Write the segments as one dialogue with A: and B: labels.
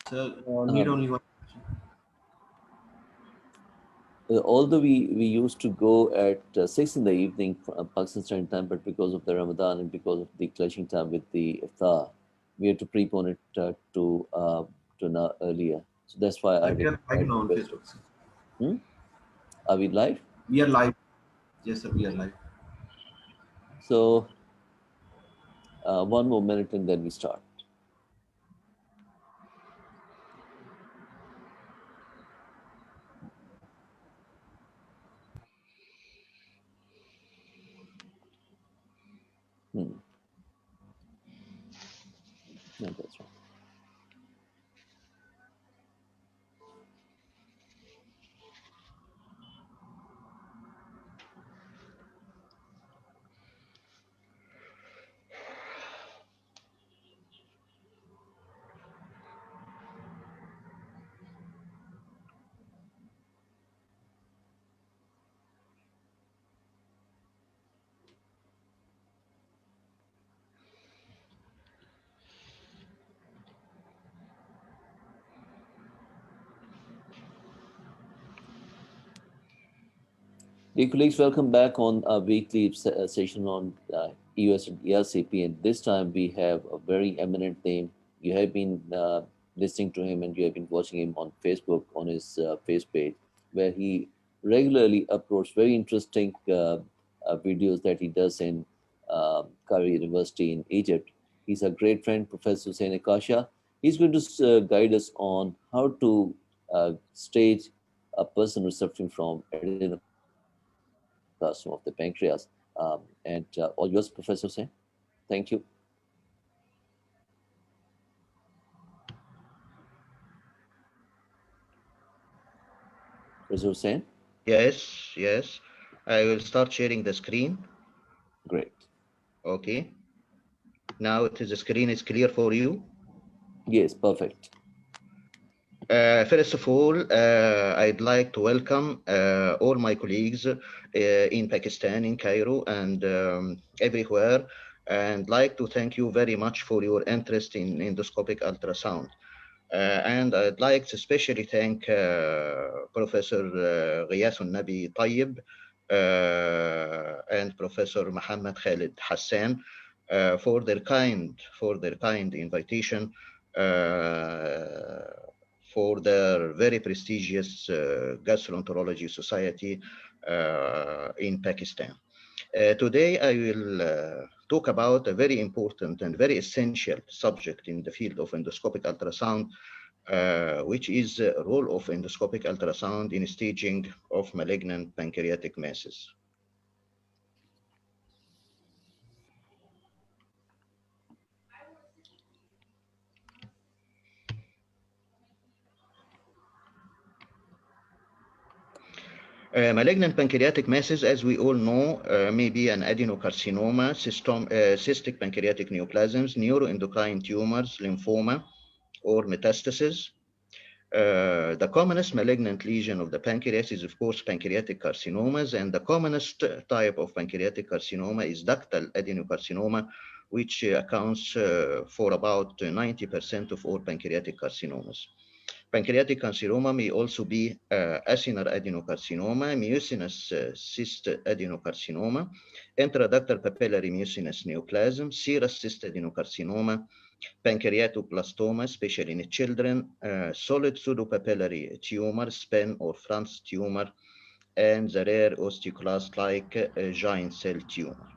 A: So need only one.
B: Although we used to go at 6 in the evening Pakistan Standard Time, but because of the Ramadan and because of the clashing time with the iftar, we had to prepone it to now earlier. So that's why
A: We are
B: I
A: live now on
B: requested.
A: Facebook.
B: Hmm? Are we live?
A: We are live. Yes, sir. We are live.
B: So one more minute and then we start. Hmm. No, that's right. Dear colleagues, welcome back on our weekly session on EUS and ERCP. And this time we have a very eminent name. You have been listening to him and you have been watching him on Facebook on his face page, where he regularly uploads very interesting videos that he does in Cairo University in Egypt. He's a great friend, Professor Hussein Akasha. He's going to guide us on how to stage a person who's suffering from adenocarcinoma of the pancreas. All yours, Professor Hussein. Thank you. Professor Hussein.
C: Yes, yes. I will start sharing the screen.
B: Great.
C: Okay. Now the screen is clear for you.
B: Yes, perfect.
C: First of all, I'd like to welcome all my colleagues in Pakistan, in Cairo, and everywhere, and like to thank you very much for your interest in endoscopic ultrasound. And I'd like to especially thank Professor Ghiyasun Nabi Tayyib and Professor Muhammad Khalid Hassan for their kind invitation for their very prestigious gastroenterology society in Pakistan. Today, I will talk about a very important and very essential subject in the field of endoscopic ultrasound, which is the role of endoscopic ultrasound in staging of malignant pancreatic masses. Malignant pancreatic masses, as we all know, may be an adenocarcinoma, cystic pancreatic neoplasms, neuroendocrine tumors, lymphoma, or metastasis. The commonest malignant lesion of the pancreas is, of course, pancreatic carcinomas, and the commonest type of pancreatic carcinoma is ductal adenocarcinoma, which accounts for about 90% of all pancreatic carcinomas. Pancreatic carcinoma may also be acinar adenocarcinoma, mucinous cyst adenocarcinoma, intraductal papillary mucinous neoplasm, serous cyst adenocarcinoma, pancreatoblastoma, especially in children, solid pseudopapillary tumor, Spen or Franz tumor, and the rare osteoclast-like giant cell tumor.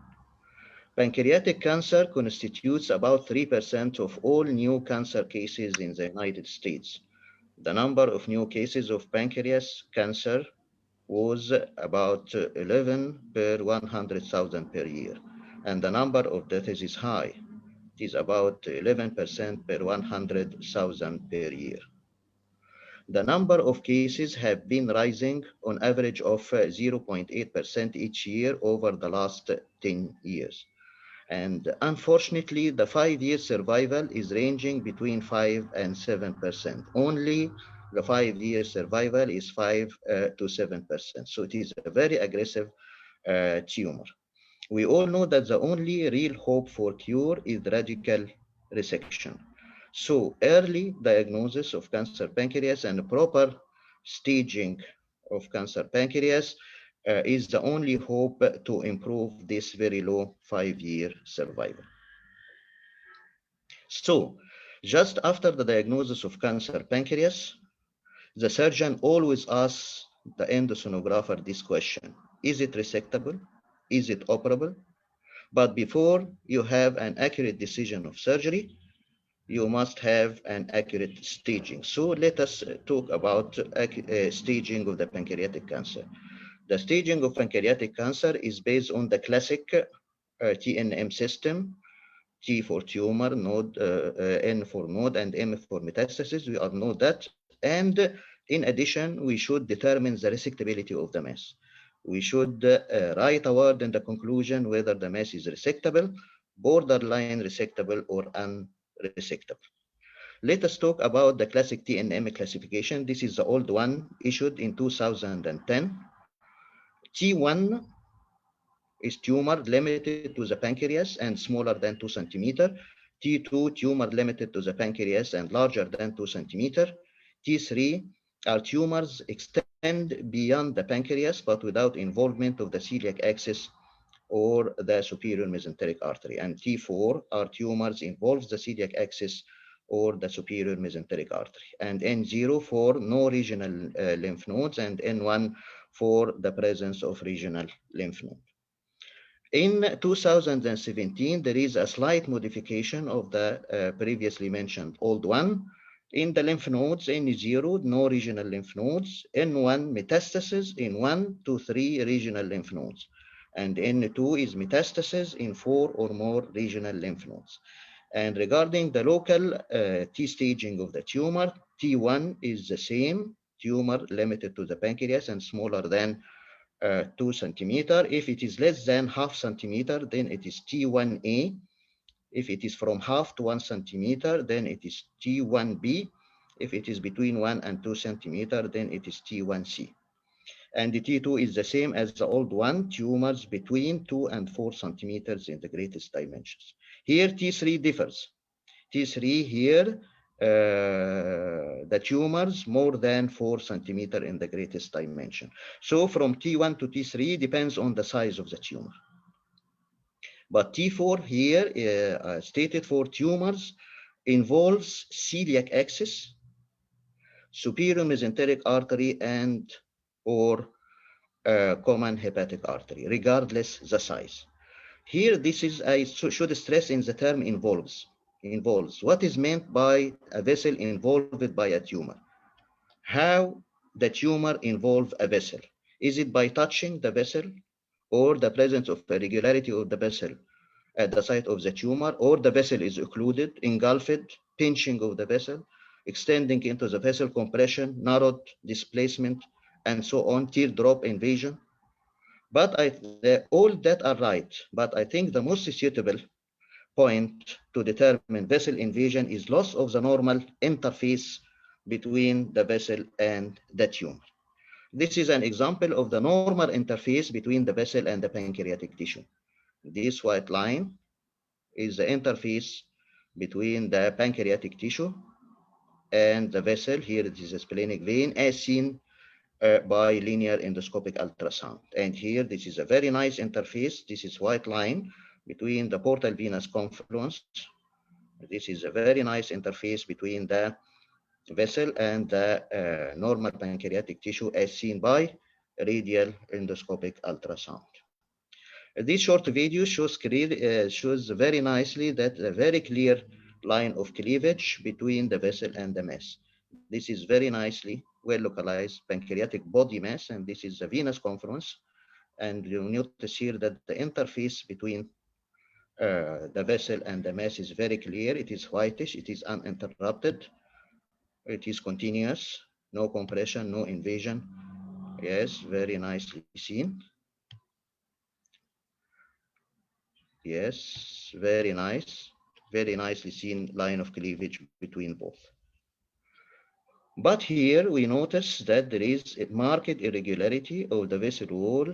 C: Pancreatic cancer constitutes about 3% of all new cancer cases in the United States. The number of new cases of pancreas cancer was about 11 per 100,000 per year, and the number of deaths is high. It is about 11% per 100,000 per year. The number of cases have been rising on average of 0.8% each year over the last 10 years. And unfortunately, the 5-year survival is ranging between 5 and 7%. Only the 5-year survival is 5 to 7%. So it is a very aggressive tumor. We all know that the only real hope for cure is radical resection. So early diagnosis of cancer pancreas and proper staging of cancer pancreas is the only hope to improve this very low 5-year survival. So just after the diagnosis of cancer pancreas, the surgeon always asks the endosonographer this question: is it resectable? Is it operable? But before you have an accurate decision of surgery, you must have an accurate staging. So let us talk about staging of the pancreatic cancer. The staging of pancreatic cancer is based on the classic TNM system: T for tumor, node, N for node, and M for metastasis. We all know that. And in addition, we should determine the resectability of the mass. We should write a word in the conclusion whether the mass is resectable, borderline resectable, or unresectable. Let us talk about the classic TNM classification. This is the old one issued in 2010. T1 is tumor limited to the pancreas and smaller than 2 centimeter. T2, tumor limited to the pancreas and larger than 2 centimeter. T3 are tumors extend beyond the pancreas but without involvement of the celiac axis or the superior mesenteric artery. And T4 are tumors involves the celiac axis or the superior mesenteric artery. And N0 for no regional lymph nodes, and N1 for the presence of regional lymph node. In 2017, there is a slight modification of the previously mentioned old one. In the lymph nodes, N0, no regional lymph nodes, N1, metastasis in 1 to 3 regional lymph nodes, and N2 is metastasis in 4 or more regional lymph nodes. And regarding the local T staging of the tumor, T1 is the same, tumor limited to the pancreas and smaller than 2 centimeter. If it is less than half centimeter, then it is T1A. If it is from half to 1 centimeter, then it is T1B. If it is between 1 and 2 centimeter, then it is T1C. And the T2 is the same as the old one, tumors between 2 and 4 centimeters in the greatest dimensions. Here, T3 differs. T3 here, the tumors more than 4 centimeter in the greatest dimension. So from T1 to T3 depends on the size of the tumor. But T4 here, stated for tumors, involves celiac axis, superior mesenteric artery, and or common hepatic artery, regardless the size. Here, this is, I should stress in the term involves. What is meant by a vessel involved by a tumor? How the tumor involve a vessel? Is it by touching the vessel, or the presence of irregularity of the vessel at the site of the tumor, or the vessel is occluded, engulfed, pinching of the vessel, extending into the vessel, compression, narrowed, displacement, and so on, teardrop invasion? But all that are right, but I think the most suitable point to determine vessel invasion is loss of the normal interface between the vessel and the tumor. This is an example of the normal interface between the vessel and the pancreatic tissue. This white line is the interface between the pancreatic tissue and the vessel. Here it is a splenic vein as seen by linear endoscopic ultrasound. And here, this is a very nice interface. This is white line between the portal venous confluence. This is a very nice interface between the vessel and the normal pancreatic tissue as seen by radial endoscopic ultrasound. This short video shows very nicely that a very clear line of cleavage between the vessel and the mass. This is very nicely well localized pancreatic body mass, and this is the venous confluence. And you notice here that the interface between the vessel and the mass is very clear. It is whitish, it is uninterrupted, it is continuous, no compression, no invasion. Yes, very nicely seen. Yes, very nice, very nicely seen line of cleavage between both. But here we notice that there is a marked irregularity of the vessel wall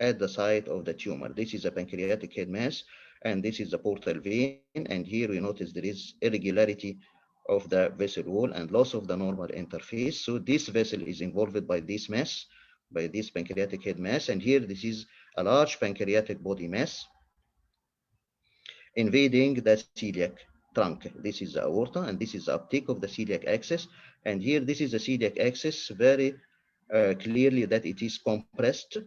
C: at the site of the tumor. This is a pancreatic head mass, and this is the portal vein. And here we notice there is irregularity of the vessel wall and loss of the normal interface. So this vessel is involved by this mass, by this pancreatic head mass. And here this is a large pancreatic body mass invading the celiac trunk. This is the aorta, and this is the uptake of the celiac axis. And here this is the celiac axis, very clearly that it is compressed,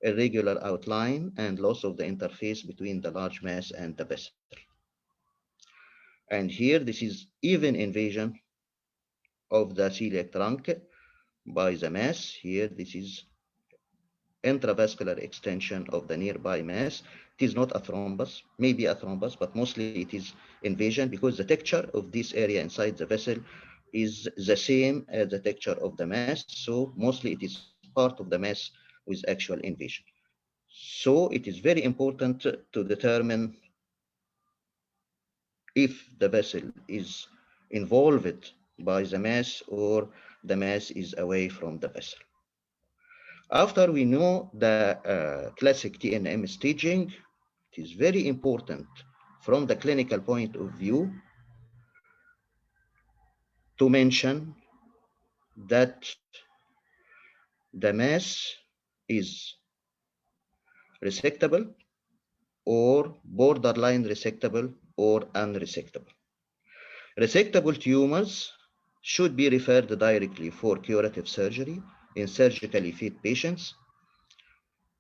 C: irregular outline, and loss of the interface between the large mass and the vessel. And here this is even invasion of the celiac trunk by the mass. Here this is intravascular extension of the nearby mass. It is not a thrombus, maybe a thrombus, but mostly it is invasion because the texture of this area inside the vessel is the same as the texture of the mass. So mostly it is part of the mass with actual invasion. So it is very important to determine if the vessel is involved by the mass or the mass is away from the vessel. After we know the classic TNM staging, it is very important from the clinical point of view to mention that the mass is resectable or borderline resectable or unresectable. Resectable tumors should be referred directly for curative surgery in surgically fit patients.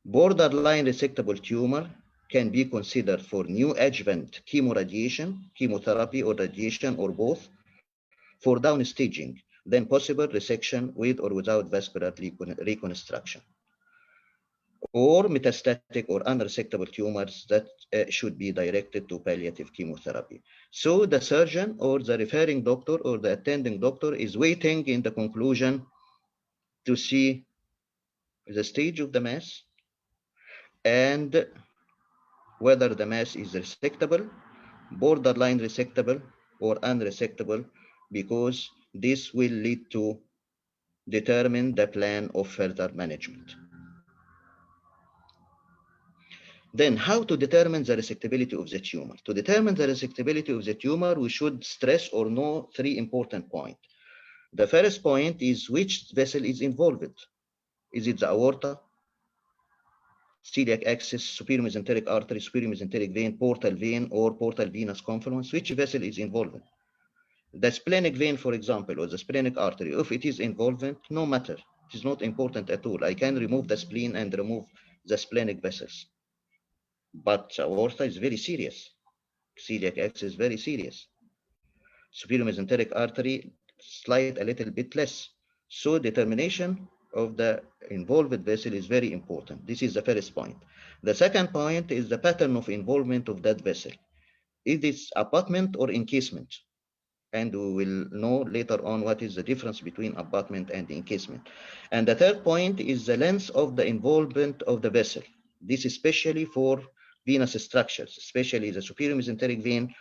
C: Borderline resectable tumor can be considered for neoadjuvant chemotherapy or radiation or both for downstaging, then possible resection with or without vascular reconstruction. Or metastatic or unresectable tumors that should be directed to palliative chemotherapy. So the surgeon or the referring doctor or the attending doctor is waiting in the conclusion to see the stage of the mass and whether the mass is resectable, borderline resectable, or unresectable, because this will lead to determine the plan of further management. Then how to determine the resectability of the tumor? To determine the resectability of the tumor, we should stress or know three important points. The first point is which vessel is involved. Is it the aorta, celiac axis, superior mesenteric artery, superior mesenteric vein, portal vein, or portal venous confluence? Which vessel is involved? The splenic vein, for example, or the splenic artery, if it is involved, no matter. It is not important at all. I can remove the spleen and remove the splenic vessels. But aorta is very serious. Celiac axis is very serious. Superior mesenteric artery, slide a little bit less. So determination of the involved vessel is very important. This is the first point. The second point is the pattern of involvement of that vessel. Is this abutment or encasement? And we will know later on what is the difference between abutment and encasement. And the third point is the length of the involvement of the vessel. This is especially for venous structures, especially the superior mesenteric vein,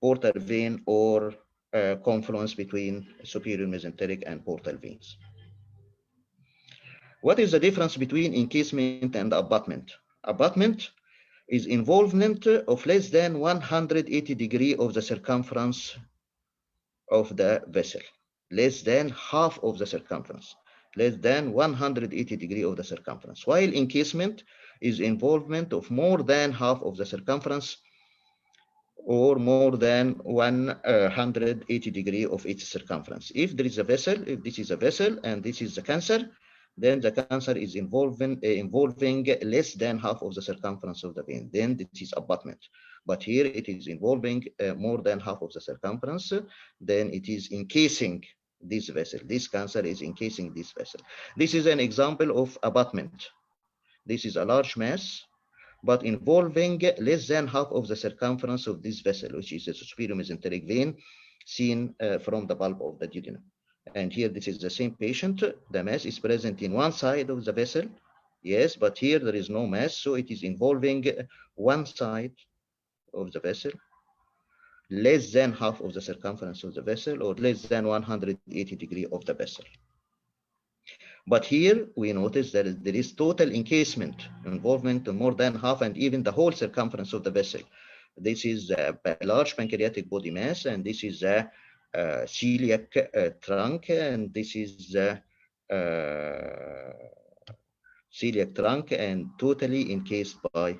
C: portal vein, or confluence between superior mesenteric and portal veins. What is the difference between encasement and abutment? Abutment is involvement of less than 180 degrees of the circumference of the vessel, less than half of the circumference, less than 180 degrees of the circumference, while encasement is involvement of more than half of the circumference or more than 180 degrees of its circumference. If there is a vessel, if this is a vessel and this is the cancer, then the cancer is involving less than half of the circumference of the vein. Then this is abutment. But here it is involving more than half of the circumference. Then it is encasing this vessel. This cancer is encasing this vessel. This is an example of abutment. This is a large mass, but involving less than half of the circumference of this vessel, which is the superior mesenteric vein seen from the bulb of the duodenum. And here, this is the same patient. The mass is present in one side of the vessel. Yes, but here there is no mass, so it is involving one side of the vessel, less than half of the circumference of the vessel, or less than 180 degrees of the vessel. But here we notice that there is total encasement, involvement of more than half and even the whole circumference of the vessel. This is a large pancreatic body mass, and this is a celiac trunk, and this is a celiac trunk and totally encased by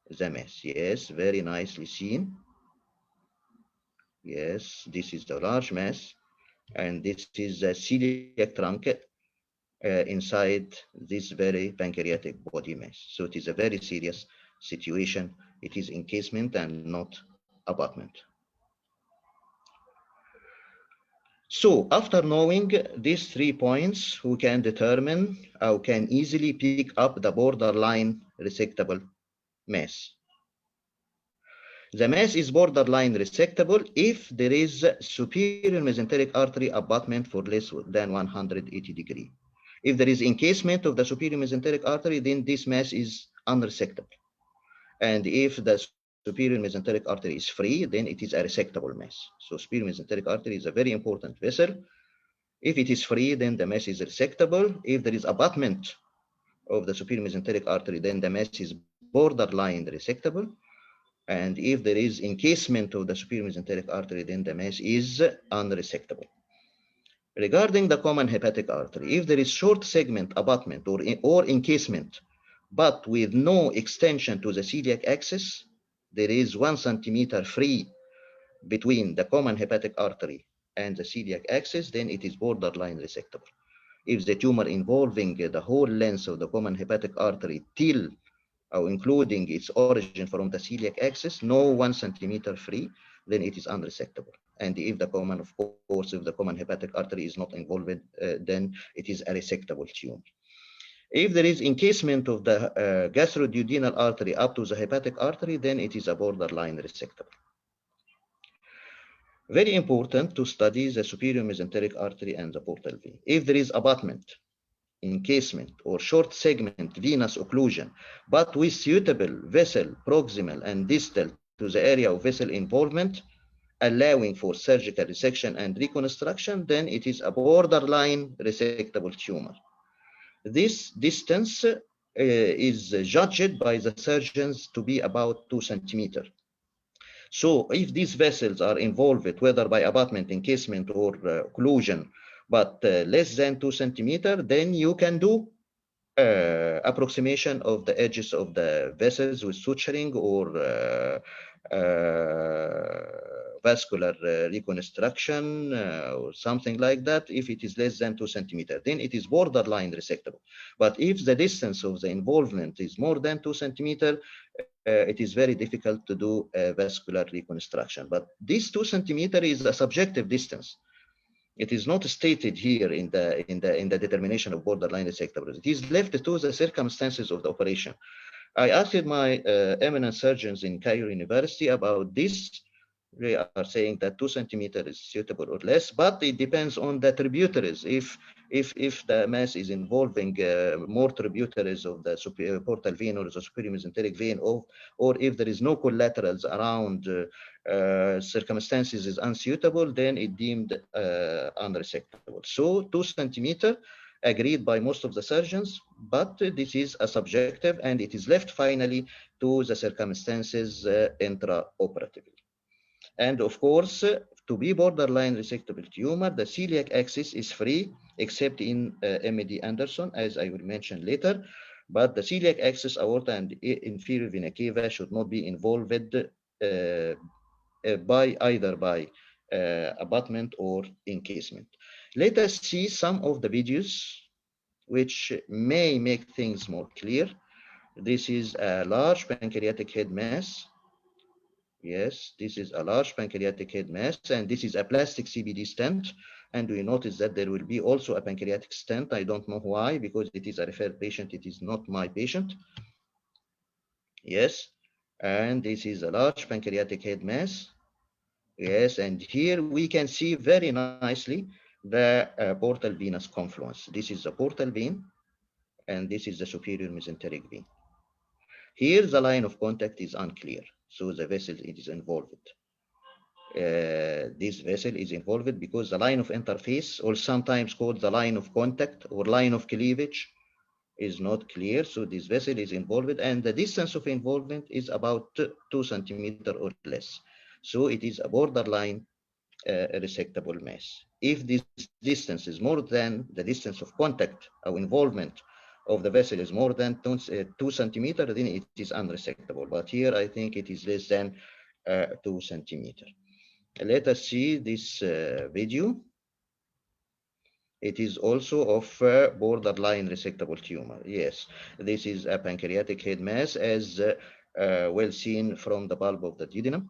C: the mass. Yes, very nicely seen. Yes, this is the large mass, and this is a celiac trunk inside this very pancreatic body mass. So it is a very serious situation. It is encasement and not abutment. So after knowing these 3 points, we can determine or can easily pick up the borderline resectable mass. The mass is borderline resectable if there is superior mesenteric artery abutment for less than 180 degrees. If there is encasement of the superior mesenteric artery, then this mass is unresectable. And if the superior mesenteric artery is free, then it is a resectable mass. So superior mesenteric artery is a very important vessel. If it is free, then the mass is resectable. If there is abutment of the superior mesenteric artery, then the mass is borderline resectable. And if there is encasement of the superior mesenteric artery, then the mass is unresectable. Regarding the common hepatic artery, if there is short segment abutment or encasement, but with no extension to the celiac axis, there is 1 centimeter free between the common hepatic artery and the celiac axis, then it is borderline resectable. If the tumor involving the whole length of the common hepatic artery till or including its origin from the celiac axis, no 1 centimeter free, then it is unresectable. And if the common, of course, if the common hepatic artery is not involved, then it is a resectable tumor. If there is encasement of the gastroduodenal artery up to the hepatic artery, then it is a borderline resectable. Very important to study the superior mesenteric artery and the portal vein. If there is abutment, encasement, or short segment venous occlusion, but with suitable vessel proximal and distal to the area of vessel involvement, allowing for surgical resection and reconstruction, then it is a borderline resectable tumor. This distance is judged by the surgeons to be about 2 centimeters. So if these vessels are involved, whether by abutment, encasement, or occlusion, but less than 2 centimeters, then you can do approximation of the edges of the vessels with suturing or vascular reconstruction or something like that. If it is less than 2 centimeters, then it is borderline resectable. But if the distance of the involvement is more than 2 centimeters, it is very difficult to do vascular reconstruction. But this 2 centimeters is a subjective distance. It is not stated here in the determination of borderline resectable. It is left to the circumstances of the operation. I asked my eminent surgeons in Cairo University about this. They are saying that 2 centimeters is suitable or less, but it depends on the tributaries. If the mass is involving more tributaries of the superior portal vein or the superior mesenteric vein, or if there is no collaterals around, circumstances is unsuitable, then it deemed unresectable. So 2 centimeters agreed by most of the surgeons, but this is a subjective, and it is left finally to the circumstances intraoperatively. And of course, to be borderline resectable tumor, the celiac axis is free, except in MD Anderson, as I will mention later. But the celiac axis, aorta, and inferior vena cava should not be involved either by abutment or encasement. Let us see some of the videos which may make things more clear. This is a large pancreatic head mass. Yes, this is a large pancreatic head mass, and this is a plastic CBD stent. And we notice that there will be also a pancreatic stent. I don't know why, because it is a referred patient. It is not my patient. Yes, and this is a large pancreatic head mass. Yes, and here we can see very nicely the portal venous confluence. This is the portal vein, and this is the superior mesenteric vein. Here the line of contact is unclear, so the vessel it is involved. This vessel is involved because the line of interface, or sometimes called the line of contact or line of cleavage, is not clear. So this vessel is involved, and the distance of involvement is about 2 centimeters or less. So it is a borderline resectable mass. If this distance is more than the distance of contact or involvement of the vessel is more than 2 centimeters, then it is unresectable. But here I think it is less than 2 centimeters. Let us see this video. It is also of borderline resectable tumor. Yes, this is a pancreatic head mass, as well seen from the bulb of the duodenum,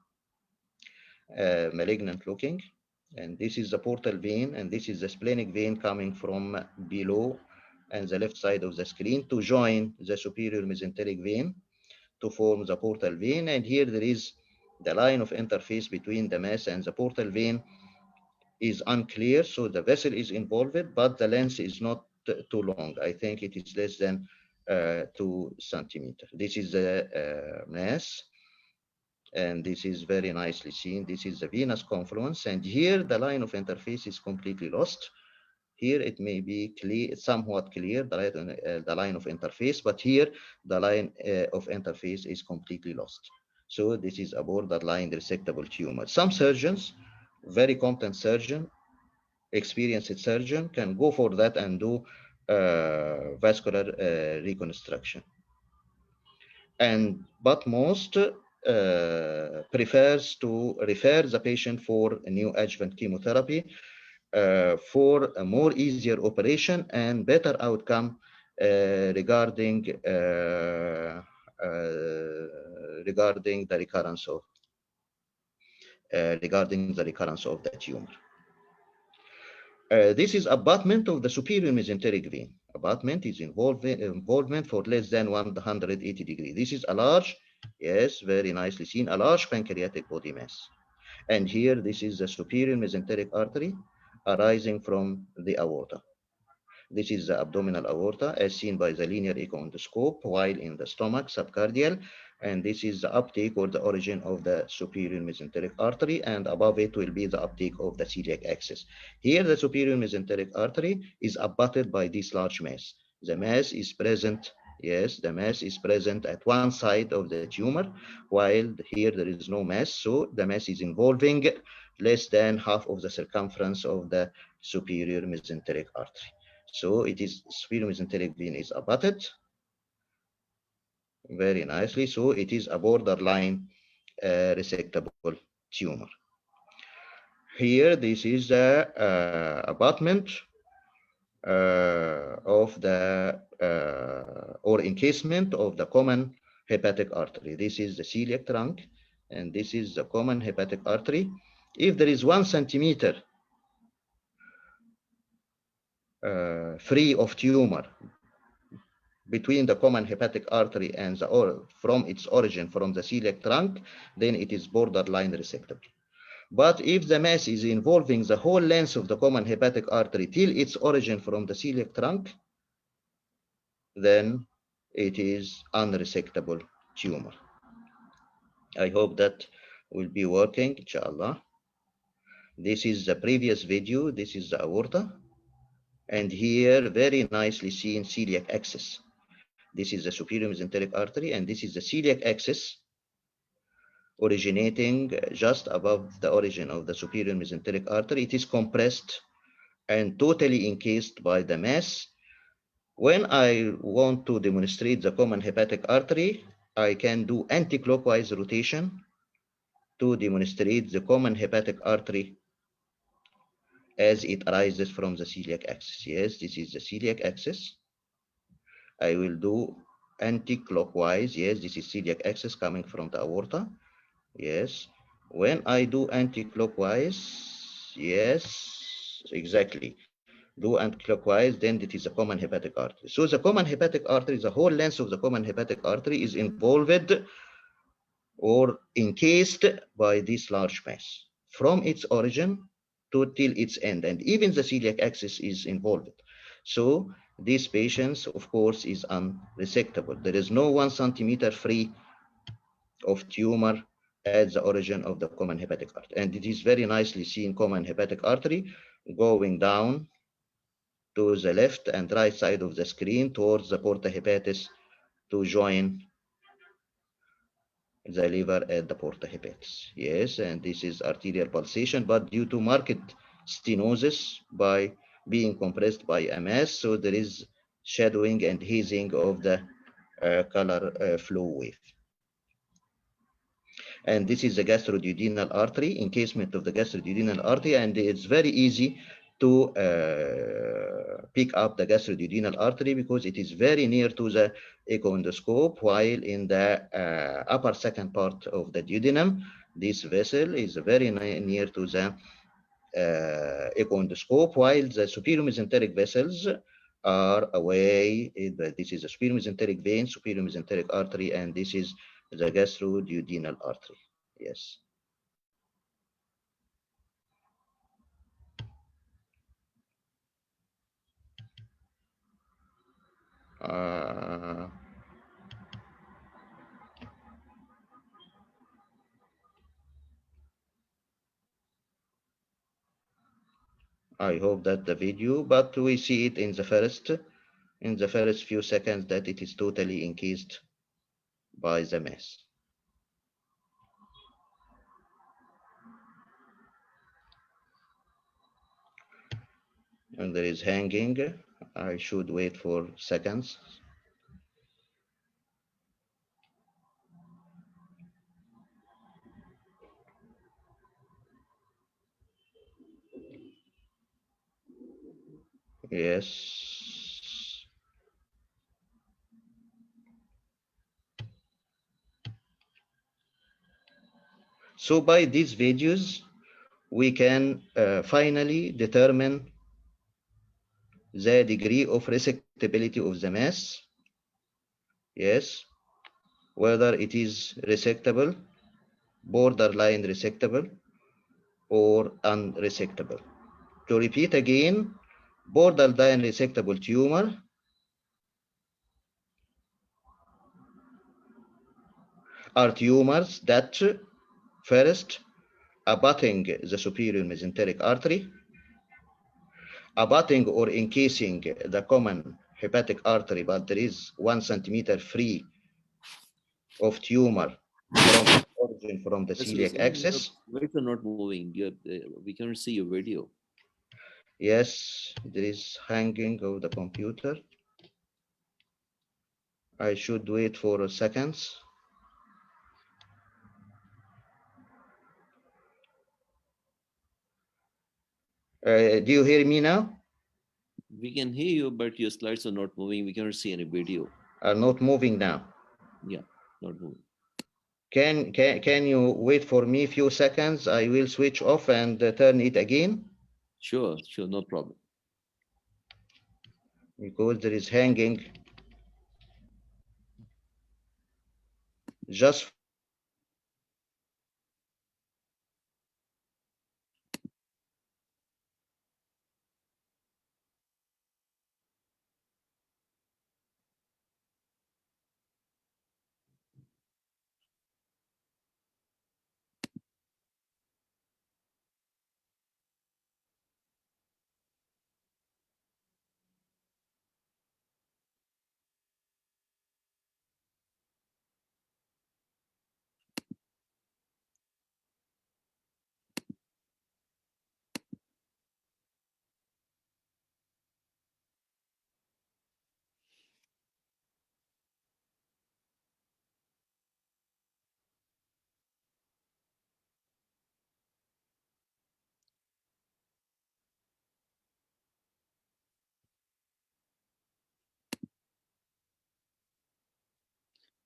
C: malignant looking. And this is the portal vein, and this is the splenic vein coming from below and the left side of the screen to join the superior mesenteric vein to form the portal vein. And here there is the line of interface between the mass and the portal vein is unclear, so the vessel is involved, but the length is not too long. I think it is less than 2 centimeters. This is the mass, and this is very nicely seen. This is the venous confluence, and here the line of interface is completely lost. Here it may be clear, somewhat clear, the line of interface, but here the line of interface is completely lost. So this is a borderline resectable tumor. Some surgeons, very competent surgeon, experienced surgeon, can go for that and do vascular reconstruction. But most prefers to refer the patient for a neoadjuvant chemotherapy for a more easier operation and better outcome regarding the recurrence of the tumor. This is abutment of the superior mesenteric vein. Abutment is involvement for less than 180 degrees. This is a large, yes, very nicely seen, a large pancreatic body mass. And here, this is the superior mesenteric artery arising from the aorta. This is the abdominal aorta as seen by the linear echo endoscope, while in the stomach, subcardial. And this is the uptake or the origin of the superior mesenteric artery, and above it will be the uptake of the celiac axis. Here, the superior mesenteric artery is abutted by this large mass. The mass is present, yes, the mass is present at one side of the tumor, while here there is no mass, so the mass is involving less than half of the circumference of the superior mesenteric artery. So it is superior mesenteric vein is abutted very nicely. So it is a borderline resectable tumor. Here, this is the abutment of the or encasement of the common hepatic artery. This is the celiac trunk, and this is the common hepatic artery. If there is 1 centimeter free of tumor between the common hepatic artery and from its origin from the celiac trunk, then it is borderline resectable. But if the mass is involving the whole length of the common hepatic artery till its origin from the celiac trunk, then it is unresectable tumor. I hope that will be working, inshallah. This is the previous video. This is the aorta. And here, very nicely seen celiac axis. This is the superior mesenteric artery, and this is the celiac axis originating just above the origin of the superior mesenteric artery. It is compressed and totally encased by the mass. When I want to demonstrate the common hepatic artery, I can do anti-clockwise rotation to demonstrate the common hepatic artery as it arises from the celiac axis. Yes, this is the celiac axis. I will do anti-clockwise. Yes, this is celiac axis coming from the aorta. Yes, when I do anti-clockwise, yes, exactly. Do anti-clockwise, then it is a common hepatic artery. So the common hepatic artery, the whole length of the common hepatic artery is involved or encased by this large mass from its origin to till its end, and even the celiac axis is involved. So these patients, of course, is unresectable. There is no 1 centimeter free of tumor at the origin of the common hepatic artery. And it is very nicely seen common hepatic artery going down to the left and right side of the screen towards the porta hepatis to join the liver at the porta hepatis. Yes, and this is arterial pulsation, but due to marked stenosis by being compressed by a mass, so there is shadowing and hazing of the color flow wave. And this is the gastroduodenal artery, encasement of the gastroduodenal artery, and it's very easy to pick up the gastroduodenal artery because it is very near to the echoendoscope, while in the upper second part of the duodenum, this vessel is very near to the echoendoscope, while the superior mesenteric vessels are away. This is a superior mesenteric vein, superior mesenteric artery, and this is the gastroduodenal artery. Yes. I hope that the video, but we see it in the first few seconds that it is totally encased by the mass. And there is hanging. I should wait for seconds. Yes. So by these videos, we can finally determine the degree of resectability of the mass. Yes, whether it is resectable, borderline resectable, or unresectable. To repeat again, borderline resectable tumor are tumors that first abutting the superior mesenteric artery, abutting or encasing the common hepatic artery, but there is 1 centimeter free of tumor from origin from the
B: Professor
C: celiac
B: Hussain, your
C: axis.
B: legs are not moving. We cannot see your video.
C: Yes, there is hanging of the computer. I should wait for seconds. Do you hear me now?
B: We can hear you, but your slides are not moving. We cannot see any video.
C: Are not moving now.
B: Yeah, not moving.
C: Can you wait for me a few seconds? I will switch off and turn it again.
B: Sure, no problem.
C: Because there is hanging just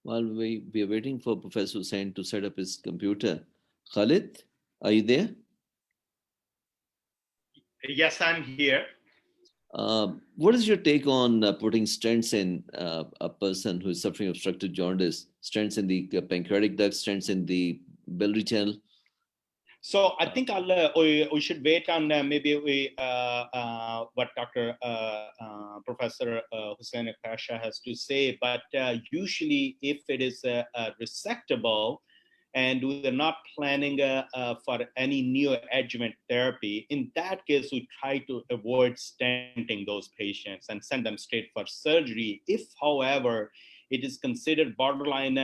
B: While we are waiting for Professor Hussain to set up his computer, Khalid, are you there?
D: Yes, I'm here.
B: What is your take on putting stents in a person who is suffering obstructive jaundice? Stents in the pancreatic duct, stents in the biliary channel?
D: So I think we should wait on maybe what Dr. Professor Hussain Pasha has to say. But usually, if it is resectable, and we're not planning for any neoadjuvant therapy, in that case, we try to avoid stenting those patients and send them straight for surgery. If, however, it is considered borderline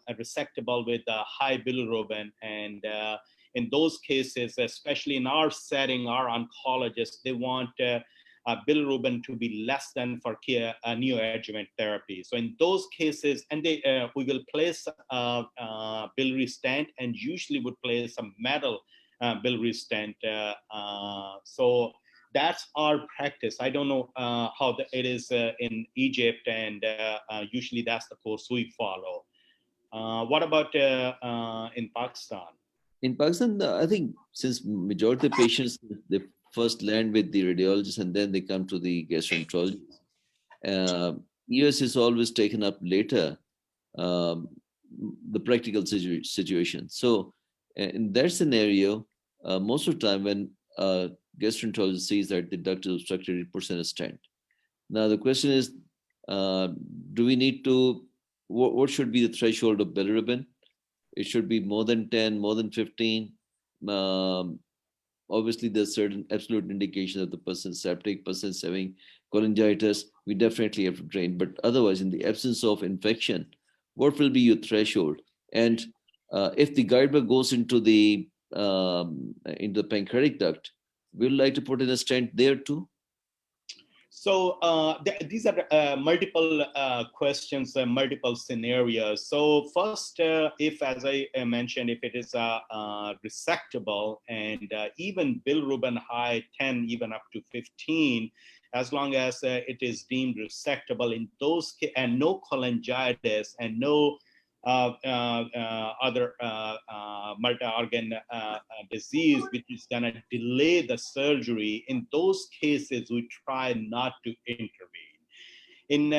D: resectable with high bilirubin, and in those cases, especially in our setting, our oncologists, they want bilirubin to be less than for neoadjuvant therapy. So in those cases, and we will place a biliary stent, and usually would place a metal biliary stent. So that's our practice. I don't know how it is in Egypt, and usually that's the course we follow. What about in Pakistan?
B: In Pakistan, I think since majority of patients, they first land with the radiologist and then they come to the gastroenterologist. EUS is always taken up later, um, the practical situation. So in that scenario, most of the time when gastroenterologist sees that the duct is obstructed, it puts in a stent. Now the question is, uh, do we need to, what should be the threshold of bilirubin? It should be more than 10, more than 15. Um, Obviously, there's certain absolute indication that the person's septic, person's having cholangitis. We definitely have to drain. But otherwise, in the absence of infection, what will be your threshold? And if the guidewire goes into the pancreatic duct, we'd like to put in a stent there too.
D: So these are multiple questions, multiple scenarios. So first, if, as I mentioned, if it is resectable and even bilirubin high 10, even up to 15, as long as it is deemed resectable in those and no cholangitis and no other multi-organ disease, which is going to delay the surgery, in those cases, we try not to intervene. In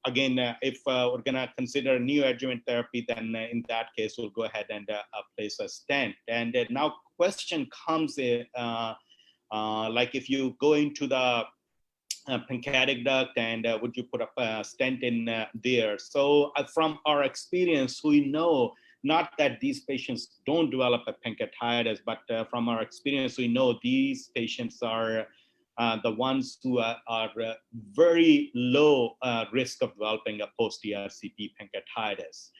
D: again, if we're going to consider neoadjuvant therapy, then in that case, we'll go ahead and place a stent. And now question comes, like if you go into the pancreatic duct, and would you put a stent in there? So from our experience, we know not that these patients don't develop a pancreatitis, but from our experience, we know these patients are the ones who are very low risk of developing a post-ERCP pancreatitis.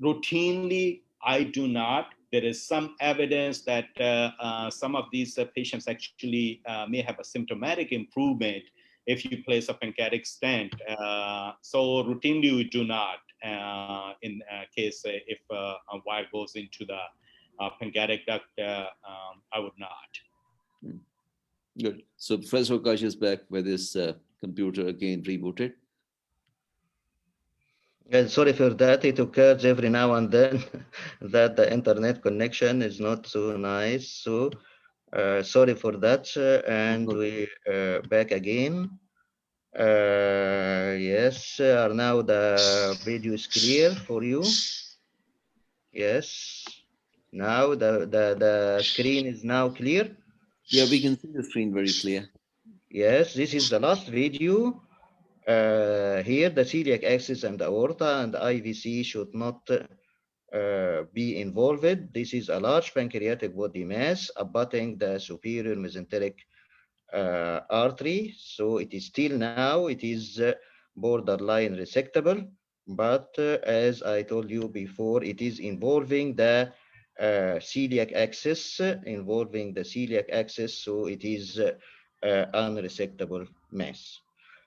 D: Routinely, I do not. There is some evidence that some of these patients actually may have a symptomatic improvement if you place a pancreatic stent. So routinely, we do not. In case if a wire goes into the pancreatic duct, I would not.
B: Good. So Professor Akash is back with his computer again rebooted.
C: Sorry for that. It occurs every now and then that the internet connection is not so nice. So sorry for that. And we back again. Yes, now the video is clear for you. Yes. Now the screen is now clear.
B: Yeah, we can see the screen very clear.
C: Yes, this is the last video. Here, the celiac axis and the aorta and the IVC should not be involved. This is a large pancreatic body mass abutting the superior mesenteric artery. So it is still now, it is borderline resectable. But as I told you before, it is involving the celiac axis, so it is unresectable mass.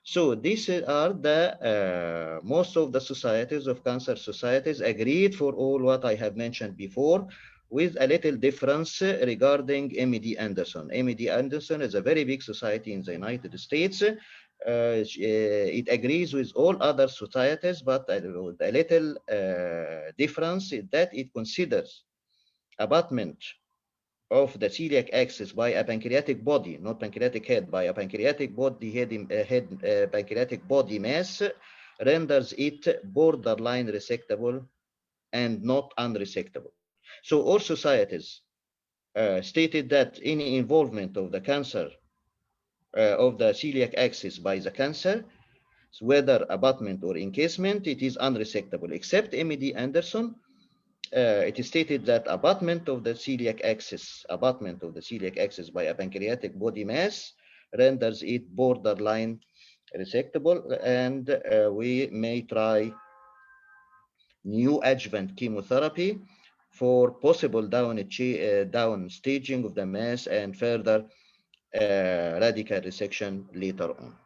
C: So these are the most of the societies of cancer societies agreed for all what I have mentioned before, with a little difference regarding MED Anderson. MED Anderson is a very big society in the United States. It agrees with all other societies, but a little difference is that it considers abutment of the celiac axis by a pancreatic body, not pancreatic head, by a pancreatic body pancreatic body mass, renders it borderline resectable and not unresectable. So all societies stated that any involvement of the cancer of the celiac axis by the cancer whether abutment or encasement, it is unresectable, except MED Anderson. It is stated that abutment of the celiac axis by a pancreatic body mass renders it borderline resectable, and we may try new adjuvant chemotherapy for possible down staging of the mass and further radical resection later on.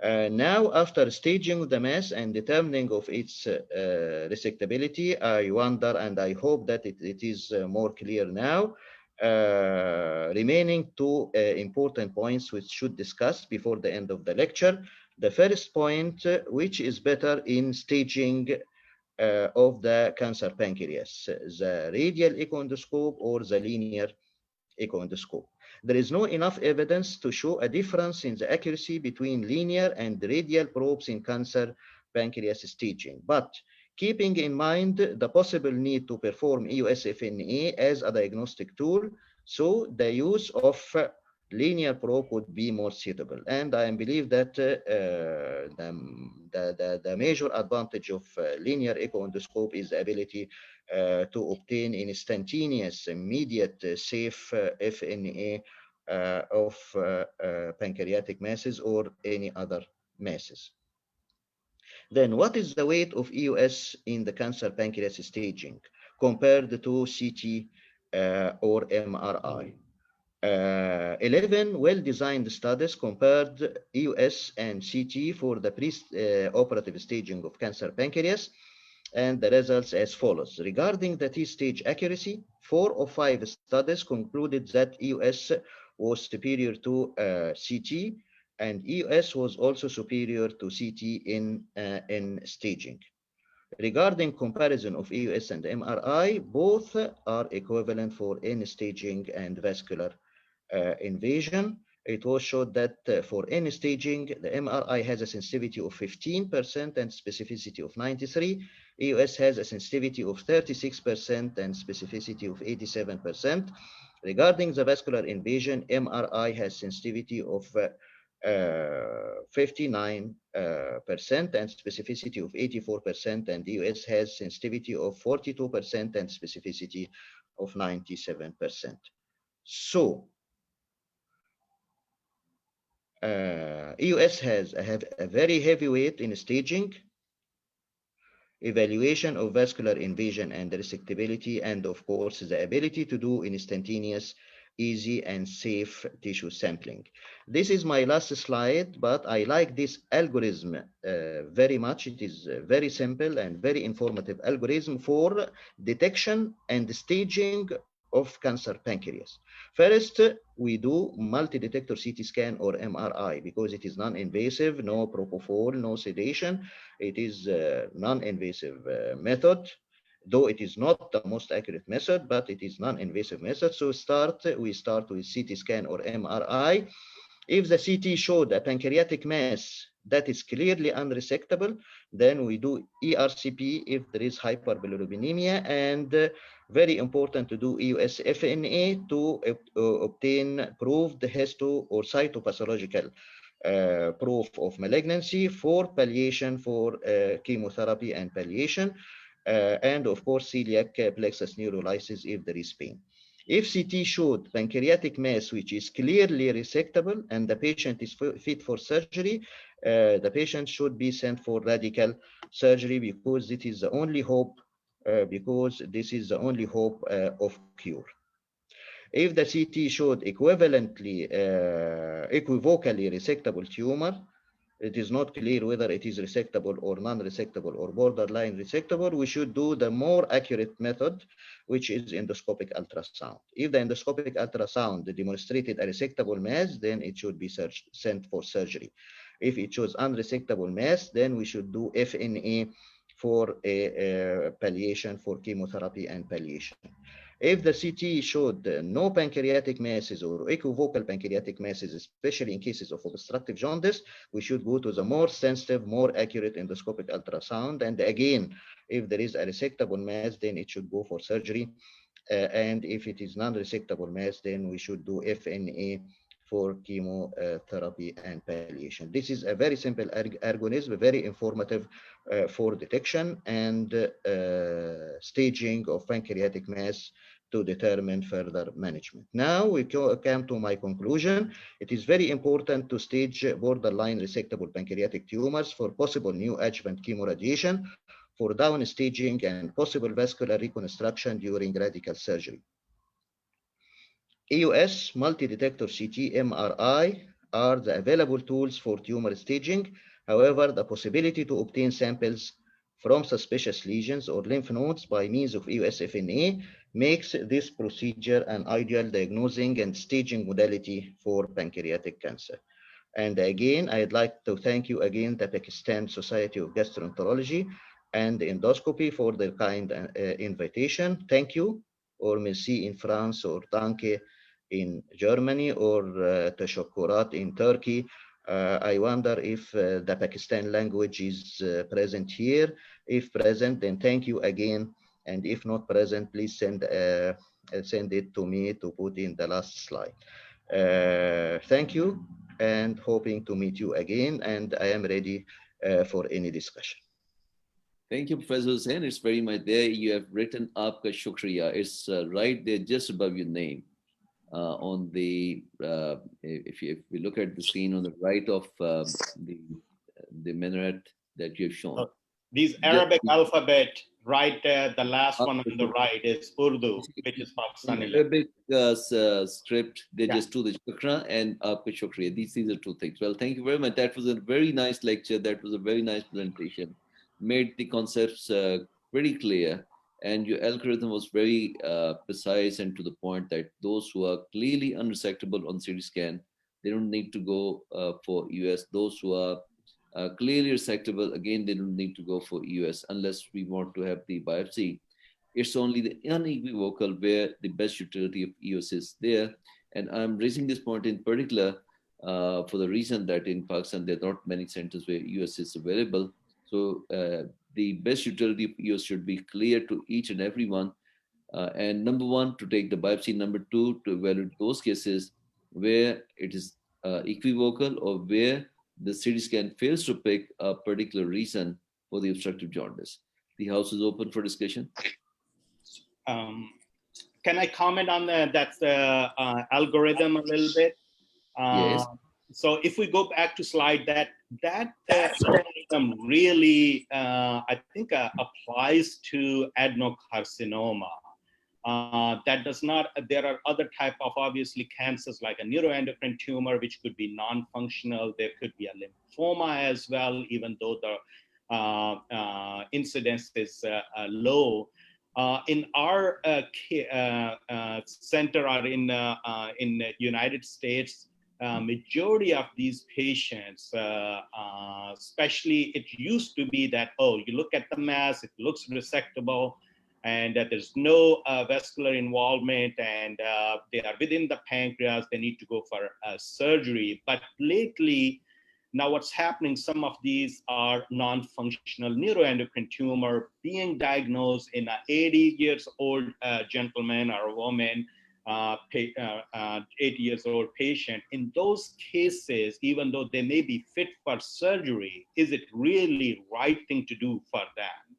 C: Now, after staging the mass and determining of its resectability, I wonder, and I hope that it is more clear now, remaining two important points which should discuss before the end of the lecture. The first point, which is better in staging of the cancer pancreas, the radial echo endoscope or the linear echo endoscope. There is no enough evidence to show a difference in the accuracy between linear and radial probes in cancer pancreas staging. But keeping in mind the possible need to perform EUS FNA as a diagnostic tool, so the use of linear probe would be more suitable. And I believe that the major advantage of linear echo endoscope is the ability to obtain instantaneous, immediate, safe FNA of pancreatic masses or any other masses. Then what is the weight of EUS in the cancer pancreas staging compared to CT or MRI? 11 well-designed studies compared EUS and CT for the pre-operative staging of cancer pancreas, and the results as follows. Regarding the T-stage accuracy, 4 of 5 studies concluded that EUS was superior to CT, and EUS was also superior to CT in staging. Regarding comparison of EUS and MRI, both are equivalent for N staging and vascular invasion. It was showed that for N staging, the MRI has a sensitivity of 15% and specificity of 93. EUS has a sensitivity of 36% and specificity of 87%. Regarding the vascular invasion, MRI has sensitivity of 59% and specificity of 84%, and EUS has sensitivity of 42% and specificity of 97%. So, EUS has a very heavy weight in staging, evaluation of vascular invasion and resectability, and of course, the ability to do instantaneous, easy, and safe tissue sampling. This is my last slide, but I like this algorithm very much. It is very simple and very informative algorithm for detection and staging of cancer pancreas. First, we do multi-detector CT scan or MRI because it is non-invasive, no propofol, no sedation. It is a non-invasive method, though it is not the most accurate method, but it is non-invasive method. So we start with CT scan or MRI. If the CT showed a pancreatic mass that is clearly unresectable, then we do ERCP if there is hyperbilirubinemia, and very important to do EUS FNA to obtain proved histo or cytopathological proof of malignancy for palliation, for chemotherapy and palliation, and of course celiac plexus neurolysis if there is pain. If CT showed pancreatic mass which is clearly resectable and the patient is fit for surgery, the patient should be sent for radical surgery because it is the only hope. Of cure. If the CT showed equivocally resectable tumor, it is not clear whether it is resectable or non-resectable or borderline resectable, we should do the more accurate method, which is endoscopic ultrasound. If the endoscopic ultrasound demonstrated a resectable mass, then it should be sent for surgery. If it shows unresectable mass, then we should do FNA for a palliation, for chemotherapy and palliation. If the CT showed no pancreatic masses or equivocal pancreatic masses, especially in cases of obstructive jaundice, we should go to the more sensitive, more accurate endoscopic ultrasound. And again, if there is a resectable mass, then it should go for surgery. And if it is non-resectable mass, then we should do FNA for chemotherapy and palliation. This is a very simple algorithm, very informative for detection and staging of pancreatic mass to determine further management. Now we come to my conclusion. It is very important to stage borderline resectable pancreatic tumors for possible neoadjuvant chemoradiation, for down staging and possible vascular reconstruction during radical surgery. EUS, multi-detector CT, MRI are the available tools for tumor staging. However, the possibility to obtain samples from suspicious lesions or lymph nodes by means of EUS-FNA makes this procedure an ideal diagnosing and staging modality for pancreatic cancer. And again, I'd like to thank you again, the Pakistan Society of Gastroenterology and Endoscopy for their kind invitation. Thank you, or merci in France, or danke in Germany, or tashakkurat in Turkey. I wonder if the Pakistan language is present here. If present, then thank you again. And if not present, please send it to me to put in the last slide. Thank you, and hoping to meet you again. And I am ready for any discussion.
B: Thank you, Professor Hussain. It's very much there. You have written Aapka Shukriya. It's right there just above your name. On the if we look at the screen on the right of the minaret that you have shown.
D: These Arabic alphabet, right there, the last one on the right is Urdu, which is Pakistani.
B: Arabic script, they just do the Shukra and Aapka Shukriya. These are two things. Well, thank you very much. That was a very nice lecture. That was a very nice presentation. Made the concepts pretty clear. And your algorithm was very precise and to the point that those who are clearly unresectable on CT scan, they don't need to go for EUS. Those who are clearly resectable, again, they don't need to go for EUS unless we want to have the biopsy. It's only the unequivocal where the best utility of EUS is there. And I'm raising this point in particular for the reason that in Pakistan, there are not many centers where EUS is available. So the best utility of EUS should be clear to each and every one. And number one, to take the biopsy. Number two, to evaluate those cases where it is equivocal or where the CT scan fails to pick a particular reason for the obstructive jaundice. The house is open for discussion.
D: Can I comment on that algorithm a little bit?
B: Yes.
D: So if we go back to slide, that algorithm really, I think, applies to adenocarcinoma. That does not, there are other type of obviously cancers like a neuroendocrine tumor, which could be non-functional. There could be a lymphoma as well, even though the incidence is low. In our center or in the United States, majority of these patients, especially it used to be that, oh, you look at the mass, it looks resectable, and there's no vascular involvement, and they are within the pancreas, they need to go for surgery. But lately, now what's happening, some of these are non-functional neuroendocrine tumor being diagnosed in an 80 years old gentleman or woman, 80 years old patient. In those cases, even though they may be fit for surgery, is it really right thing to do for them?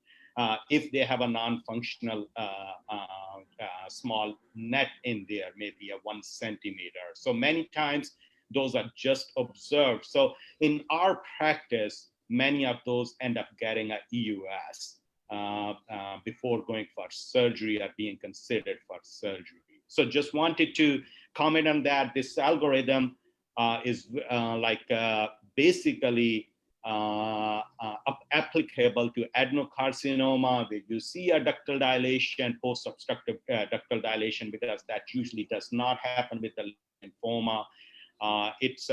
D: If they have a non-functional small net in there, maybe a 1 centimeter. So many times those are just observed. So in our practice, many of those end up getting an EUS before going for surgery or being considered for surgery. So just wanted to comment on that. This algorithm is basically applicable to adenocarcinoma, where you see a ductal dilation, post-obstructive ductal dilation, because that usually does not happen with the lymphoma. It's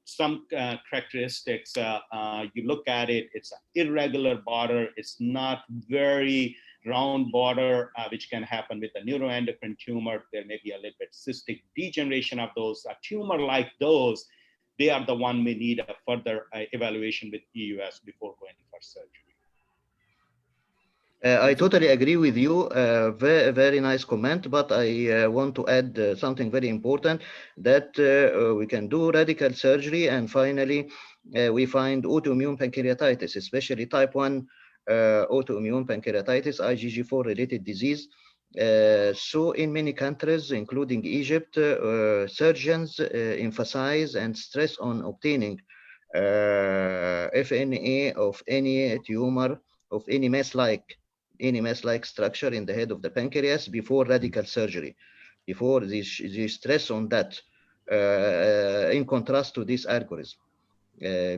D: some characteristics. You look at it, it's an irregular border. It's not very round border, which can happen with a neuroendocrine tumor. There may be a little bit cystic degeneration of those. A tumor like those, they are the one we need a further evaluation with EUS before going for surgery.
C: I totally agree with you. Very, very nice comment, but I want to add something very important that we can do radical surgery and finally we find autoimmune pancreatitis, especially type 1 autoimmune pancreatitis, IgG4 related disease. So in many countries, including Egypt, surgeons emphasize and stress on obtaining FNA of any tumor of any mass-like structure in the head of the pancreas before radical surgery, before they stress on that, in contrast to this algorithm.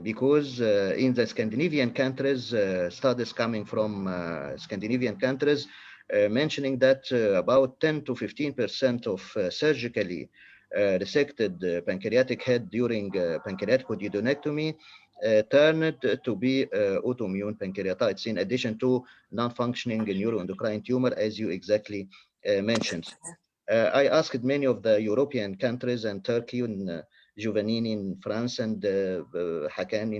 C: Because in the Scandinavian countries, studies coming from Scandinavian countries mentioning that about 10 to 15% of surgically resected pancreatic head during pancreatic duodenectomy turned to be autoimmune pancreatitis, in addition to non-functioning neuroendocrine tumor, as you exactly mentioned. I asked many of the European countries and Turkey and Giovannini in France and Hakan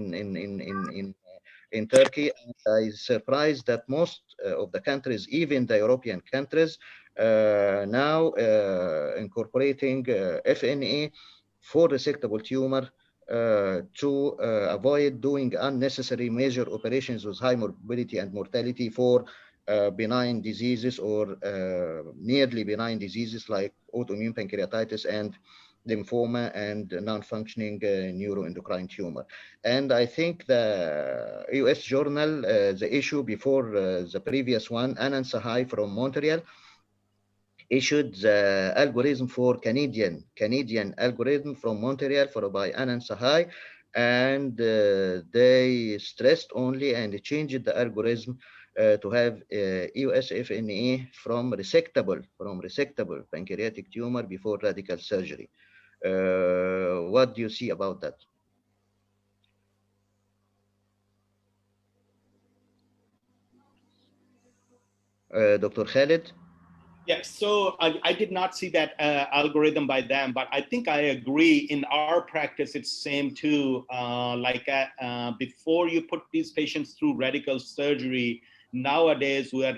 C: in Turkey. And I surprised that most of the countries, even the European countries, now incorporating FNA for resectable tumor to avoid doing unnecessary major operations with high morbidity and mortality for benign diseases or nearly benign diseases like autoimmune pancreatitis and lymphoma and non-functioning neuroendocrine tumor. And I think the EUS journal, the issue before the previous one, Anand Sahai from Montreal, issued the algorithm for Canadian algorithm from Montreal for by Anand Sahai, and they stressed only and changed the algorithm to have EUSFNA from resectable pancreatic tumor before radical surgery. What do you see about that? Dr. Khalid?
D: Yeah, so I did not see that algorithm by them, but I think I agree. In our practice, it's same too. Before you put these patients through radical surgery, nowadays where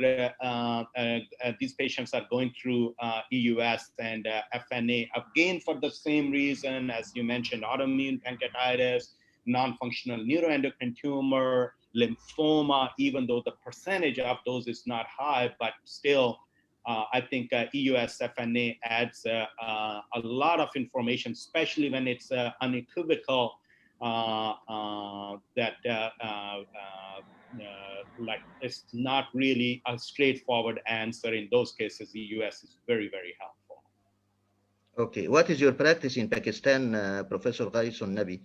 D: these patients are going through EUS and FNA, again for the same reason as you mentioned, autoimmune pancreatitis, non-functional neuroendocrine tumor, lymphoma, even though the percentage of those is not high, but still, I think EUS FNA adds a lot of information, especially when it's unequivocal that like it's not really a straightforward answer. In those cases, EUS is very, very helpful.
C: Okay, what is your practice in Pakistan, Professor Ghaisun Nabi?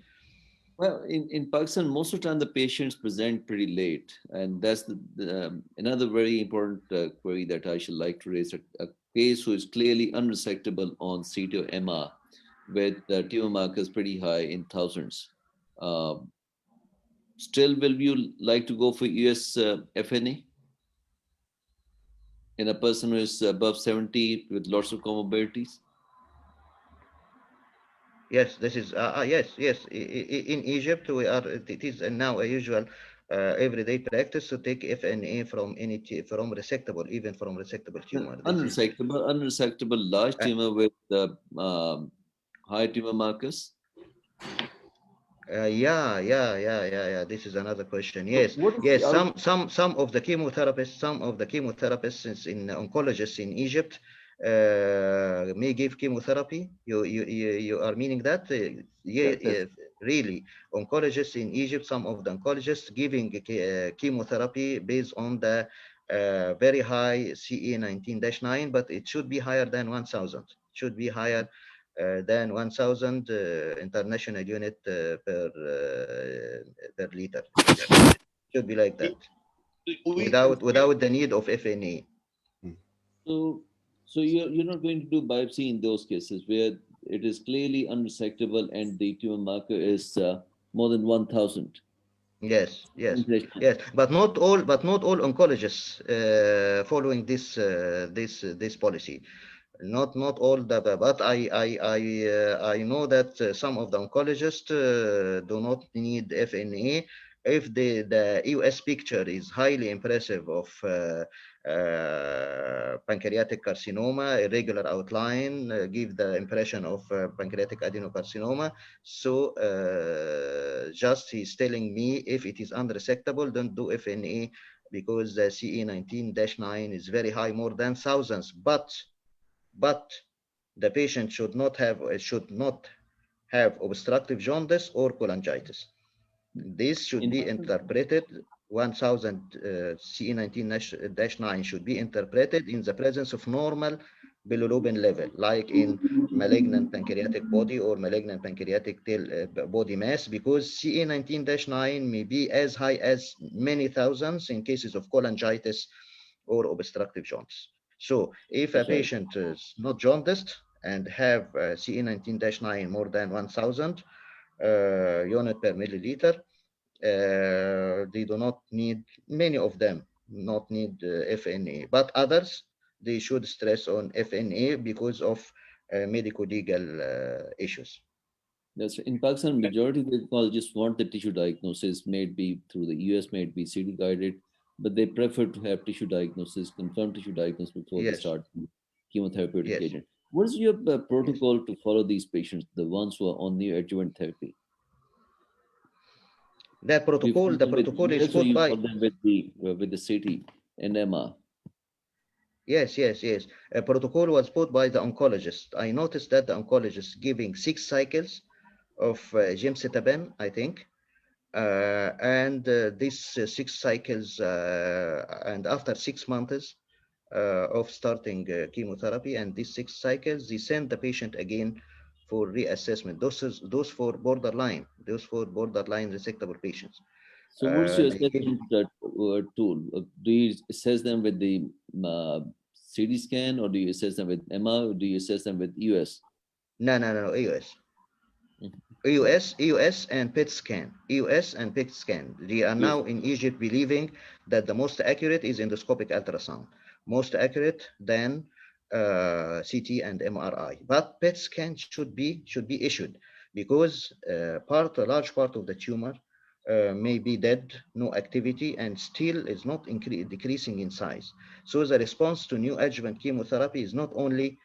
B: Well, in Pakistan, most of the time the patients present pretty late, and that's another very important query that I should like to raise. A case who is clearly unresectable on CT or MR, with tumor markers pretty high in thousands. Still, will you like to go for US FNA in a person who is above 70 with lots of comorbidities?
C: Yes, this is yes. In Egypt, it is now a usual everyday practice to take FNA from from resectable, even from resectable tumor.
B: Unresectable large
C: Uh,
B: tumor with high tumor markers.
C: yeah. This is another question.
B: So
C: Yes,
B: what is
C: yes.
B: the
C: Some of the chemotherapists in oncologists in Egypt may give chemotherapy. You are meaning that?
B: yes, yes.
C: Really. Oncologists in Egypt, some of the oncologists giving chemotherapy based on the very high CA 19-9, but it should be higher than 1,000. Should be higher than 1,000 international unit per liter. Should be like that, without the need of FNA.
B: So, so you're not going to do biopsy in those cases where it is clearly unresectable and the tumor marker is more than 1,000.
C: Yes, but not all oncologists following this policy. Not all the, but I know that some of the oncologists do not need FNA If the EUS picture is highly impressive of pancreatic carcinoma, irregular outline, give the impression of pancreatic adenocarcinoma. So just he's telling me if it is unresectable, don't do FNA because the CA19-9 is very high, more than thousands. But the patient should not have obstructive jaundice or cholangitis. This should
B: In
C: be interpreted, 1000 CE19-9 should be interpreted in the presence of normal bilirubin level, like in malignant pancreatic body or malignant pancreatic body mass, because CA19-9 may be as high as many thousands in cases of cholangitis or obstructive jaundice. So if a
B: that's right.
C: patient is not jaundiced and have CA19-9 more than 1000 unit per milliliter, they do not need, many of them not need FNA, but others, they should stress on FNA because of medico-legal issues.
B: That's in Pakistan, majority of the oncologists want the tissue diagnosis, may it be through the EUS, may it be CD guided, but they prefer to have tissue diagnosis, confirmed tissue diagnosis before they
C: Yes,
B: start the chemotherapeutic
C: yes,
B: agent. What is your
C: yes.
B: protocol to follow these patients, the ones who are on neoadjuvant therapy? Do you follow
C: The
B: them with
C: protocol is
B: EUS or
C: put
B: you
C: by,
B: follow them with the CT and MR?
C: yes, yes, yes. A protocol was put by the oncologist. I noticed that the oncologist giving 6 cycles of gemcitabine, I think, and these 6 cycles, and after 6 months of starting chemotherapy and these 6 cycles, they send the patient again for reassessment. Those for borderline resectable patients.
B: So what is your
C: They give,
B: assessment tool? Do you assess them with the CT scan or do you assess them with MR or do you assess them with EUS?
C: no, EUS.
B: Mhm. Right.
C: EUS and PET scan. EUS and PET scan. They are
B: Yes.
C: now in Egypt believing that the most accurate is endoscopic ultrasound, most accurate than CT and MRI. But PET scan should be issued because a large part of the tumor may be dead, no activity, and still is not decreasing in size. So the response to new adjuvant chemotherapy is not only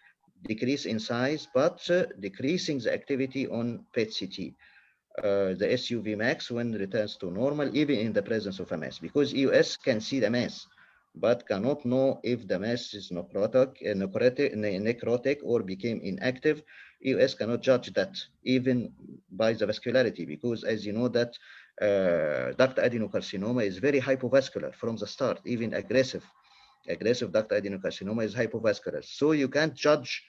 C: decrease in size, but decreasing the activity on PET-CT, the SUV max when returns to normal, even in the presence of a mass, because EUS can see the mass, but cannot know if the mass is necrotic or became inactive. EUS cannot judge that, even by the vascularity, because as you know that duct adenocarcinoma is very hypovascular from the start, even aggressive duct adenocarcinoma is hypovascular. So you can't judge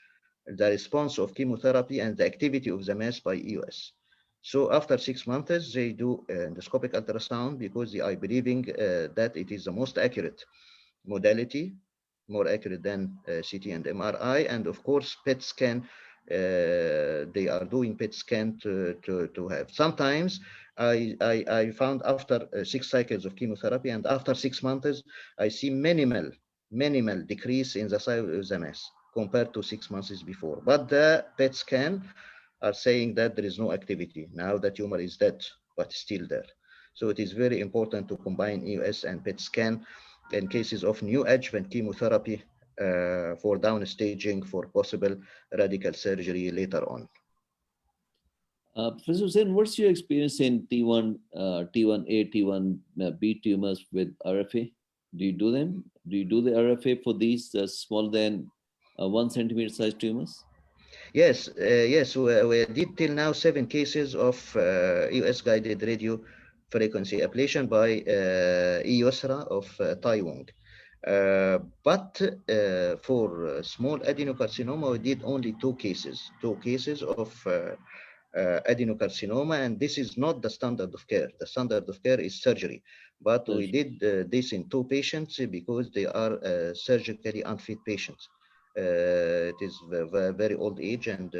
C: the response of chemotherapy and the activity of the mass by EUS. So after 6 months, they do endoscopic ultrasound because they are believing that it is the most accurate modality, more accurate than CT and MRI. And of course, PET scan, they are doing PET scan to have. Sometimes I found after 6 cycles of chemotherapy and after 6 months, I see minimal decrease in the size of the mass compared to 6 months before. But the PET scan are saying that there is no activity. Now the tumor is dead, but still there. So it is very important to combine EUS and PET scan in cases of new adjuvant chemotherapy for downstaging for possible radical surgery later on.
B: Professor Hussain, what's your experience in T1, T1A, T1B tumors with RFA? Do you do them? Do you do the RFA for these smaller than 1 centimeter size tumors?
C: Yes, we did till now 7 cases of EUS guided radio frequency ablation by EUSRA of Taiwan. But for small adenocarcinoma, we did only 2 cases of adenocarcinoma, and this is not the standard of care. The standard of care is surgery, but we did this in 2 patients because they are surgically unfit patients. It is very old age and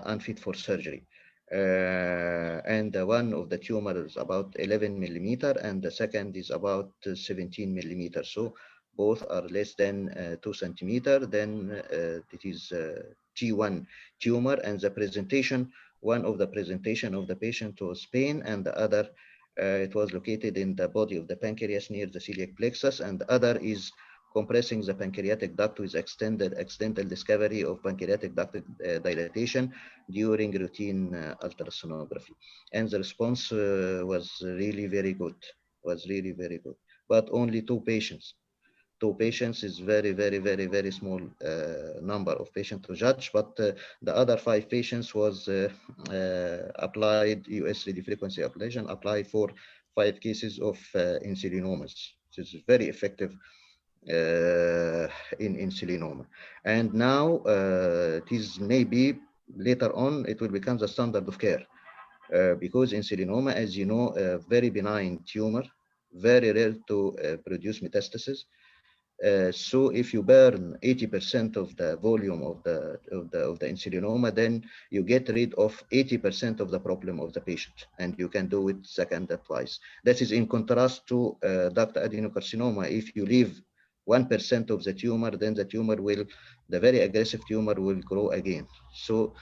C: unfit for surgery. And one of the tumor is about 11 millimeter, and the second is about 17 millimeter. So both are less than 2 centimeter. Then it is T1 tumor, and the presentation One of the presentation of the patient was pain, and the other, it was located in the body of the pancreas near the celiac plexus, and the other is compressing the pancreatic duct with accidental discovery of pancreatic duct dilatation during routine ultrasonography. And the response was really very good, but only two patients is very small number of patients to judge, but the other 5 patients was applied EUS radiofrequency ablation, applied for 5 cases of insulinomas. This is very effective in insulinoma. And now it is maybe later on it will become the standard of care because insulinoma, as you know, a very benign tumor, very rare to produce metastasis. So if you burn 80% of the volume of the insulinoma, then you get rid of 80% of the problem of the patient, and you can do it second or twice. That is in contrast to ductal adenocarcinoma. If you leave 1% of the tumor, then the very aggressive tumor will grow again. So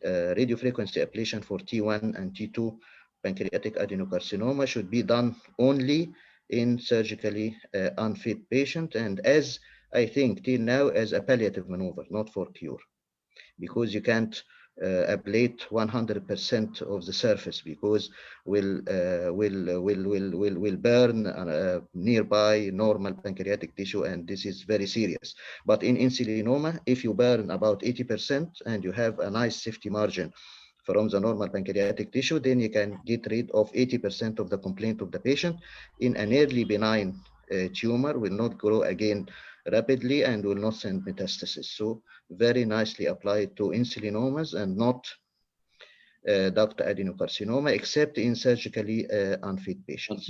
C: radiofrequency ablation for T1 and T2 pancreatic adenocarcinoma should be done only in surgically unfit patient, and as I think till now as a palliative maneuver, not for cure, because you can't ablate 100% of the surface because will burn nearby normal pancreatic tissue, and this is very serious. But in insulinoma, if you burn about 80% and you have a nice safety margin from the normal pancreatic tissue, then you can get rid of 80% of the complaint of the patient in an early benign tumor, will not grow again rapidly and will not send metastasis. So very nicely applied to insulinomas and not ductal adenocarcinoma, except in surgically unfit patients.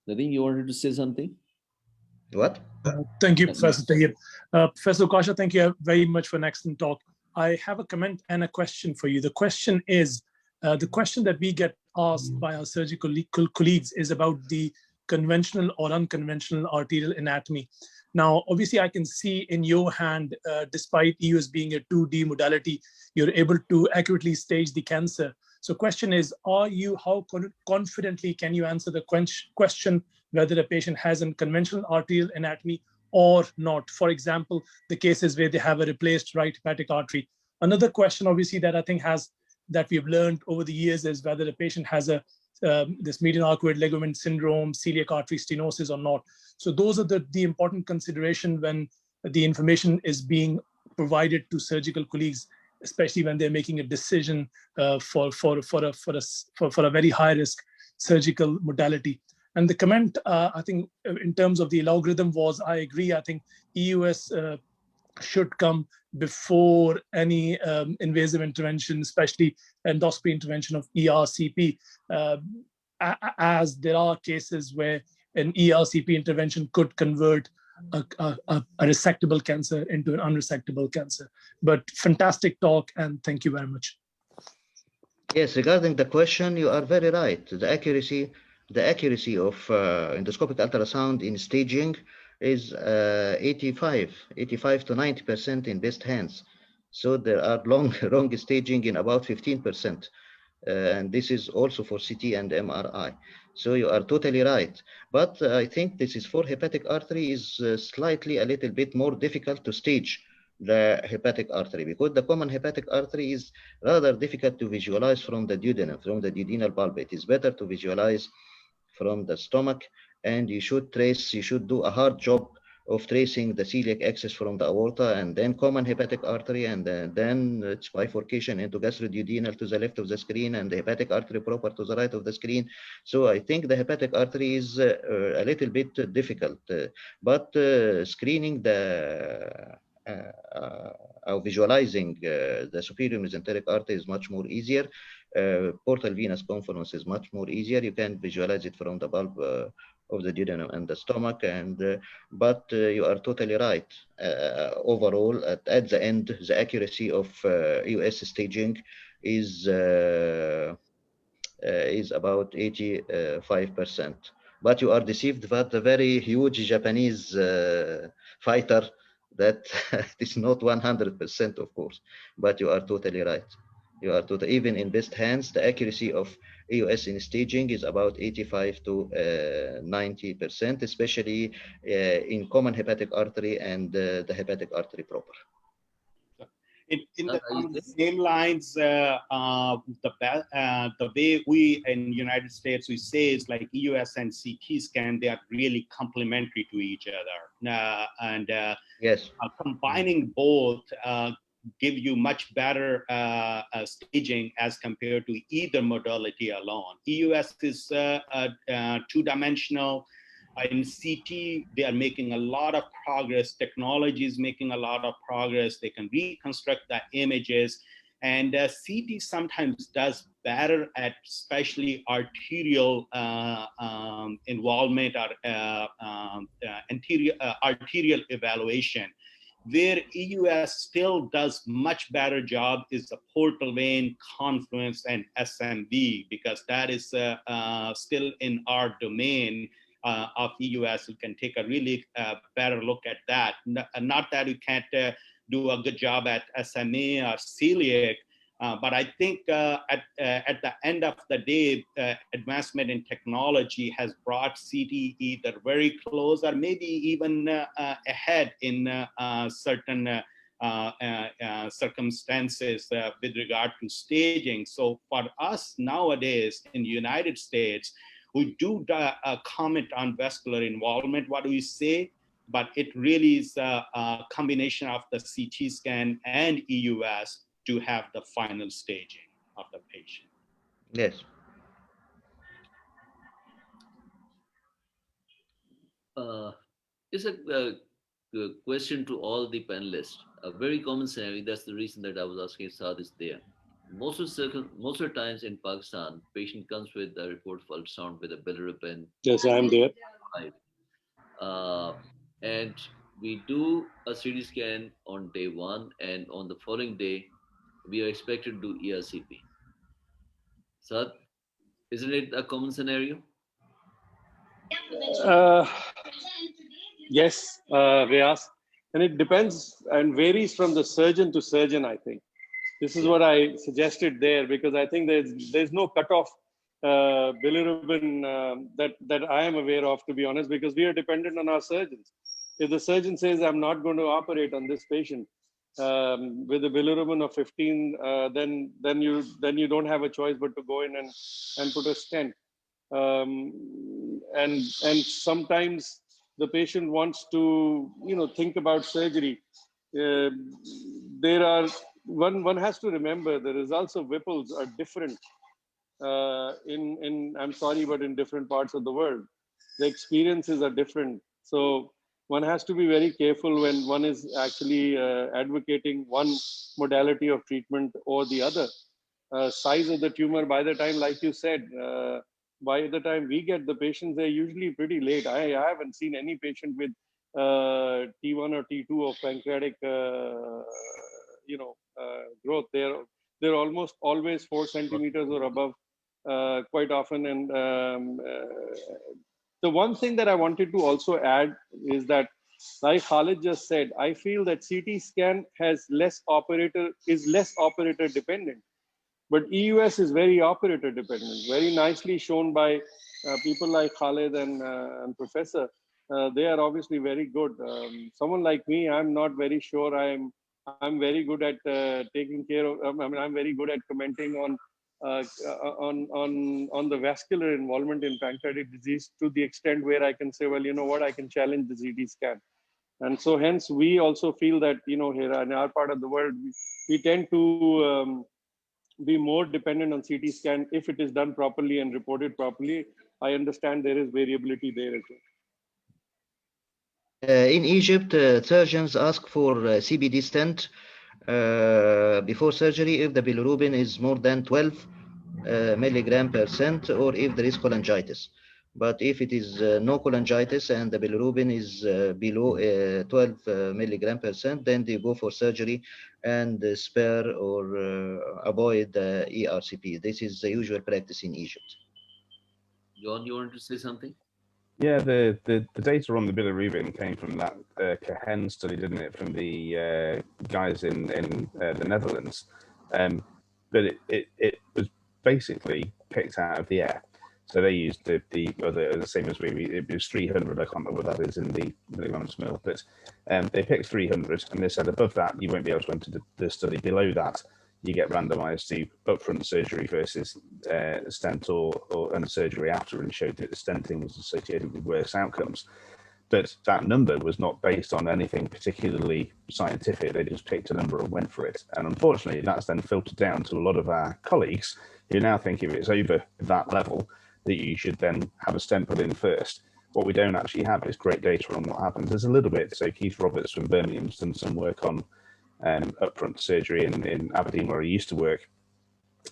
B: Nadeem, you wanted to say something?
C: What?
E: Thank you, Professor Tayyib. Professor Kasha, thank you very much for an excellent talk. I have a comment and a question for you. The question is, the question that we get asked by our surgical colleagues is about the conventional or unconventional arterial anatomy. Now, obviously, I can see in your hand, despite EUS being a 2D modality, you're able to accurately stage the cancer. So question is, how confidently can you answer the question whether a patient has a conventional arterial anatomy or not? For example, the cases where they have a replaced right hepatic artery. Another question, obviously, that I think that we've learned over the years is whether the patient has this median arcuate ligament syndrome, celiac artery stenosis or not. So those are the important consideration when the information is being provided to surgical colleagues, especially when they're making a decision for a very high risk surgical modality. And the comment, I think, in terms of the algorithm was, I agree, I think EUS should come before any invasive intervention, especially endoscopy intervention of ERCP, as there are cases where an ERCP intervention could convert a resectable cancer into an unresectable cancer. But fantastic talk, and thank you very much.
C: Yes, regarding the question, you are very right. The accuracy of endoscopic ultrasound in staging is 85 to 90% in best hands. So there are wrong staging in about 15%. And this is also for CT and MRI. So you are totally right. But I think this is for hepatic artery is slightly a little bit more difficult to stage the hepatic artery, because the common hepatic artery is rather difficult to visualize from the duodenum, from the duodenal bulb. It is better to visualize from the stomach, and you should do a hard job of tracing the celiac axis from the aorta, and then common hepatic artery, and then its bifurcation into gastroduodenal to the left of the screen, and the hepatic artery proper to the right of the screen. So I think the hepatic artery is a little bit difficult, but screening visualizing the superior mesenteric artery is much more easier. Portal venous conference is much more easier. You can visualize it from the bulb of the duodenum and the stomach, but you are totally right. Overall, at the end, the accuracy of EUS staging is about 85%. But you are deceived by the very huge Japanese fighter that it is not 100%, of course, but you are totally right. You are total. Even in best hands, the accuracy of EUS in staging is about 85 to 90%, especially in common hepatic artery and the hepatic artery proper.
D: On the same lines, the way we in United States we say is like EUS and CT scan, they are really complementary to each other,
C: yes,
D: combining both give you much better staging as compared to either modality alone. EUS is two-dimensional. In CT, they are making a lot of progress. Technology is making a lot of progress. They can reconstruct the images. And CT sometimes does better at especially arterial involvement or arterial evaluation. Where EUS still does much better job is the portal vein, confluence, and SMV, because that is still in our domain of EUS. You can take a really better look at that. Not that you can't do a good job at SMA or celiac, but I think at the end of the day, advancement in technology has brought CT either very close or maybe even ahead in certain circumstances with regard to staging. So for us nowadays in the United States, we do comment on vascular involvement, what do we say? But it really is a combination of the CT scan and EUS to have the final staging of the patient.
C: yes.
B: It's a question to all the panelists. A very common scenario. That's the reason that I was asking Saad is there. Most of the times in Pakistan, patient comes with a report for ultrasound with a bilirubin.
F: Yes, I am there.
B: And we do a CT scan on day 1, and on the following day, we are expected to do ERCP. Saad, isn't it a common scenario?
F: Yes, Riaz. And it depends and varies from the surgeon to surgeon, I think. This is what I suggested there, because I think there's no cutoff bilirubin that I am aware of, to be honest, because we are dependent on our surgeons. If the surgeon says, I'm not going to operate on this patient with a bilirubin of 15, then you don't have a choice but to go in and put a stent. And sometimes the patient wants to think about surgery. One has to remember the results of Whipple's are different in I'm sorry, but in different parts of the world. The experiences are different. So one has to be very careful when one is actually advocating one modality of treatment or the other. Size of the tumor, by the time, like you said, by the time we get the patients, they're usually pretty late. I haven't seen any patient with T1 or T2 of pancreatic, growth. They're almost always 4 centimeters or above, quite often. And the one thing that I wanted to also add is that, like Khalid just said, I feel that CT scan is less operator dependent. But EUS is very operator dependent, very nicely shown by people like Khalid and Professor. They are obviously very good. Someone like me, I'm not very sure. I'm very good at taking care of. I'm very good at commenting on the vascular involvement in pancreatic disease, to the extent where I can say, well, you know what, I can challenge the CT scan. And so hence we also feel that, here in our part of the world, we tend to be more dependent on CT scan if it is done properly and reported properly. I understand there is variability there as well.
C: In Egypt, surgeons ask for CBD stent before surgery if the bilirubin is more than 12 milligram percent, or if there is cholangitis. But if it is no cholangitis and the bilirubin is below 12 milligram percent, then they go for surgery and spare or avoid ERCP. This is the usual practice in Egypt.
B: John, you wanted to say something?
G: Yeah, the data on the bilirubin came from that Cohen study, didn't it? From the guys in the Netherlands. but it was basically picked out of the air. So they used the same as it was 300. I can't remember what that is in the milligrams mil, but they picked 300, and they said above that you won't be able to enter the study. Below that, you get randomised to upfront surgery versus stent or and surgery after, and showed that the stenting was associated with worse outcomes. But that number was not based on anything particularly scientific. They just picked a number and went for it. And unfortunately, that's then filtered down to a lot of our colleagues who now think if it's over that level, that you should then have a stent put in first. What we don't actually have is great data on what happens. There's a little bit. So Keith Roberts from Birmingham's done some work on upfront surgery in Aberdeen, where he used to work.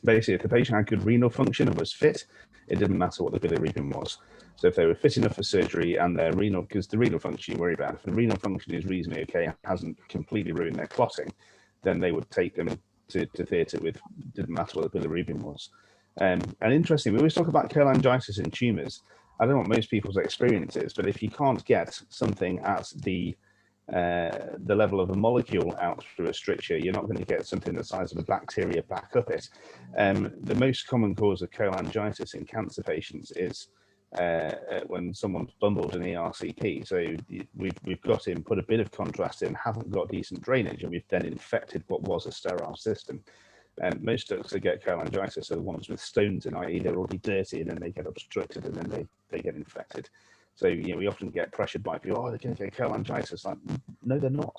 G: Basically, if the patient had good renal function and was fit, it didn't matter what the bilirubin was. So if they were fit enough for surgery and their renal, because the renal function you worry about, if the renal function is reasonably okay, hasn't completely ruined their clotting, then they would take them to theatre with, didn't matter what the bilirubin was. And interestingly, we always talk about cholangitis in tumours. I don't know what most people's experience is, but if you can't get something at the level of a molecule out through a stricture, you're not going to get something the size of a bacteria back up it. The most common cause of cholangitis in cancer patients is when someone's bumbled an ERCP. So we've got in, put a bit of contrast in, haven't got decent drainage, and we've then infected what was a sterile system. And most ducts that get cholangitis are the ones with stones in, i.e. they're already dirty, and then they get obstructed, and then they get infected. So we often get pressured by people, oh, they're going to get cholangitis. Like, no, they're not.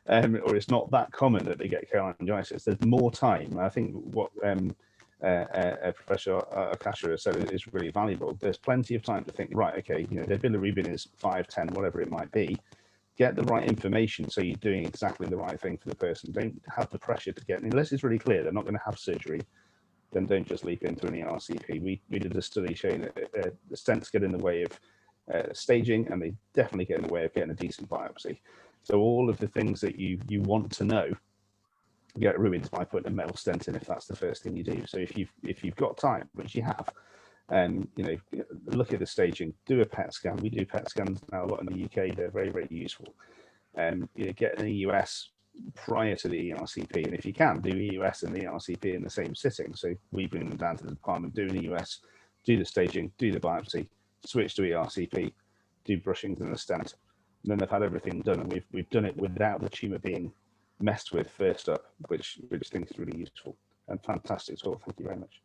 G: Or it's not that common that they get cholangitis. There's more time. I think what Professor Akasha said is really valuable. There's plenty of time to think, right, okay, their bilirubin is 5, 10, whatever it might be. Get the right information so you're doing exactly the right thing for the person. Don't have the pressure to get, unless it's really clear they're not going to have surgery, then don't just leap into an ERCP. We did a study showing that the stents get in the way of staging, and they definitely get in the way of getting a decent biopsy. So all of the things that you want to know get ruined by putting a metal stent in if that's the first thing you do. So if you've got time, which you have, look at the staging, do a PET scan. We do PET scans now a lot in the UK. They're very, very useful. Get an EUS prior to the ERCP, and if you can, do EUS and the ERCP in the same sitting. So we bring them down to the department, do an EUS, do the staging, do the biopsy, switch to ERCP, do brushings and a stent. And then they've had everything done, and we've done it without the tumour being messed with first up, which I think is really useful and fantastic talk. Thank you very much.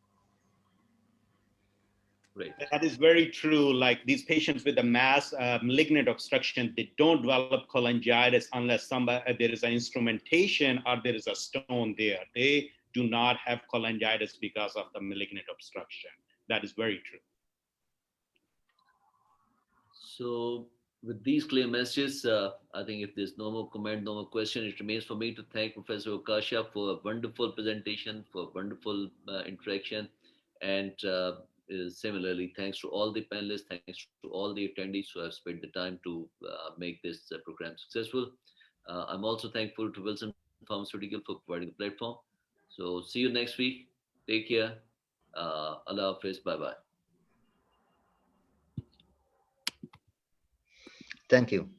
B: Great.
D: That is very true. Like these patients with a mass malignant obstruction, they don't develop cholangitis unless there is an instrumentation or there is a stone there. They do not have cholangitis because of the malignant obstruction. That is very true.
B: So with these clear messages, I think if there's no more comment, no more question, it remains for me to thank Professor Akasha for a wonderful presentation, for a wonderful interaction. And similarly, thanks to all the panelists, thanks to all the attendees who have spent the time to make this program successful. I'm also thankful to Wilson Pharmaceutical for providing the platform. So see you next week. Take care. Allah Hafiz. Bye-bye.
C: Thank you.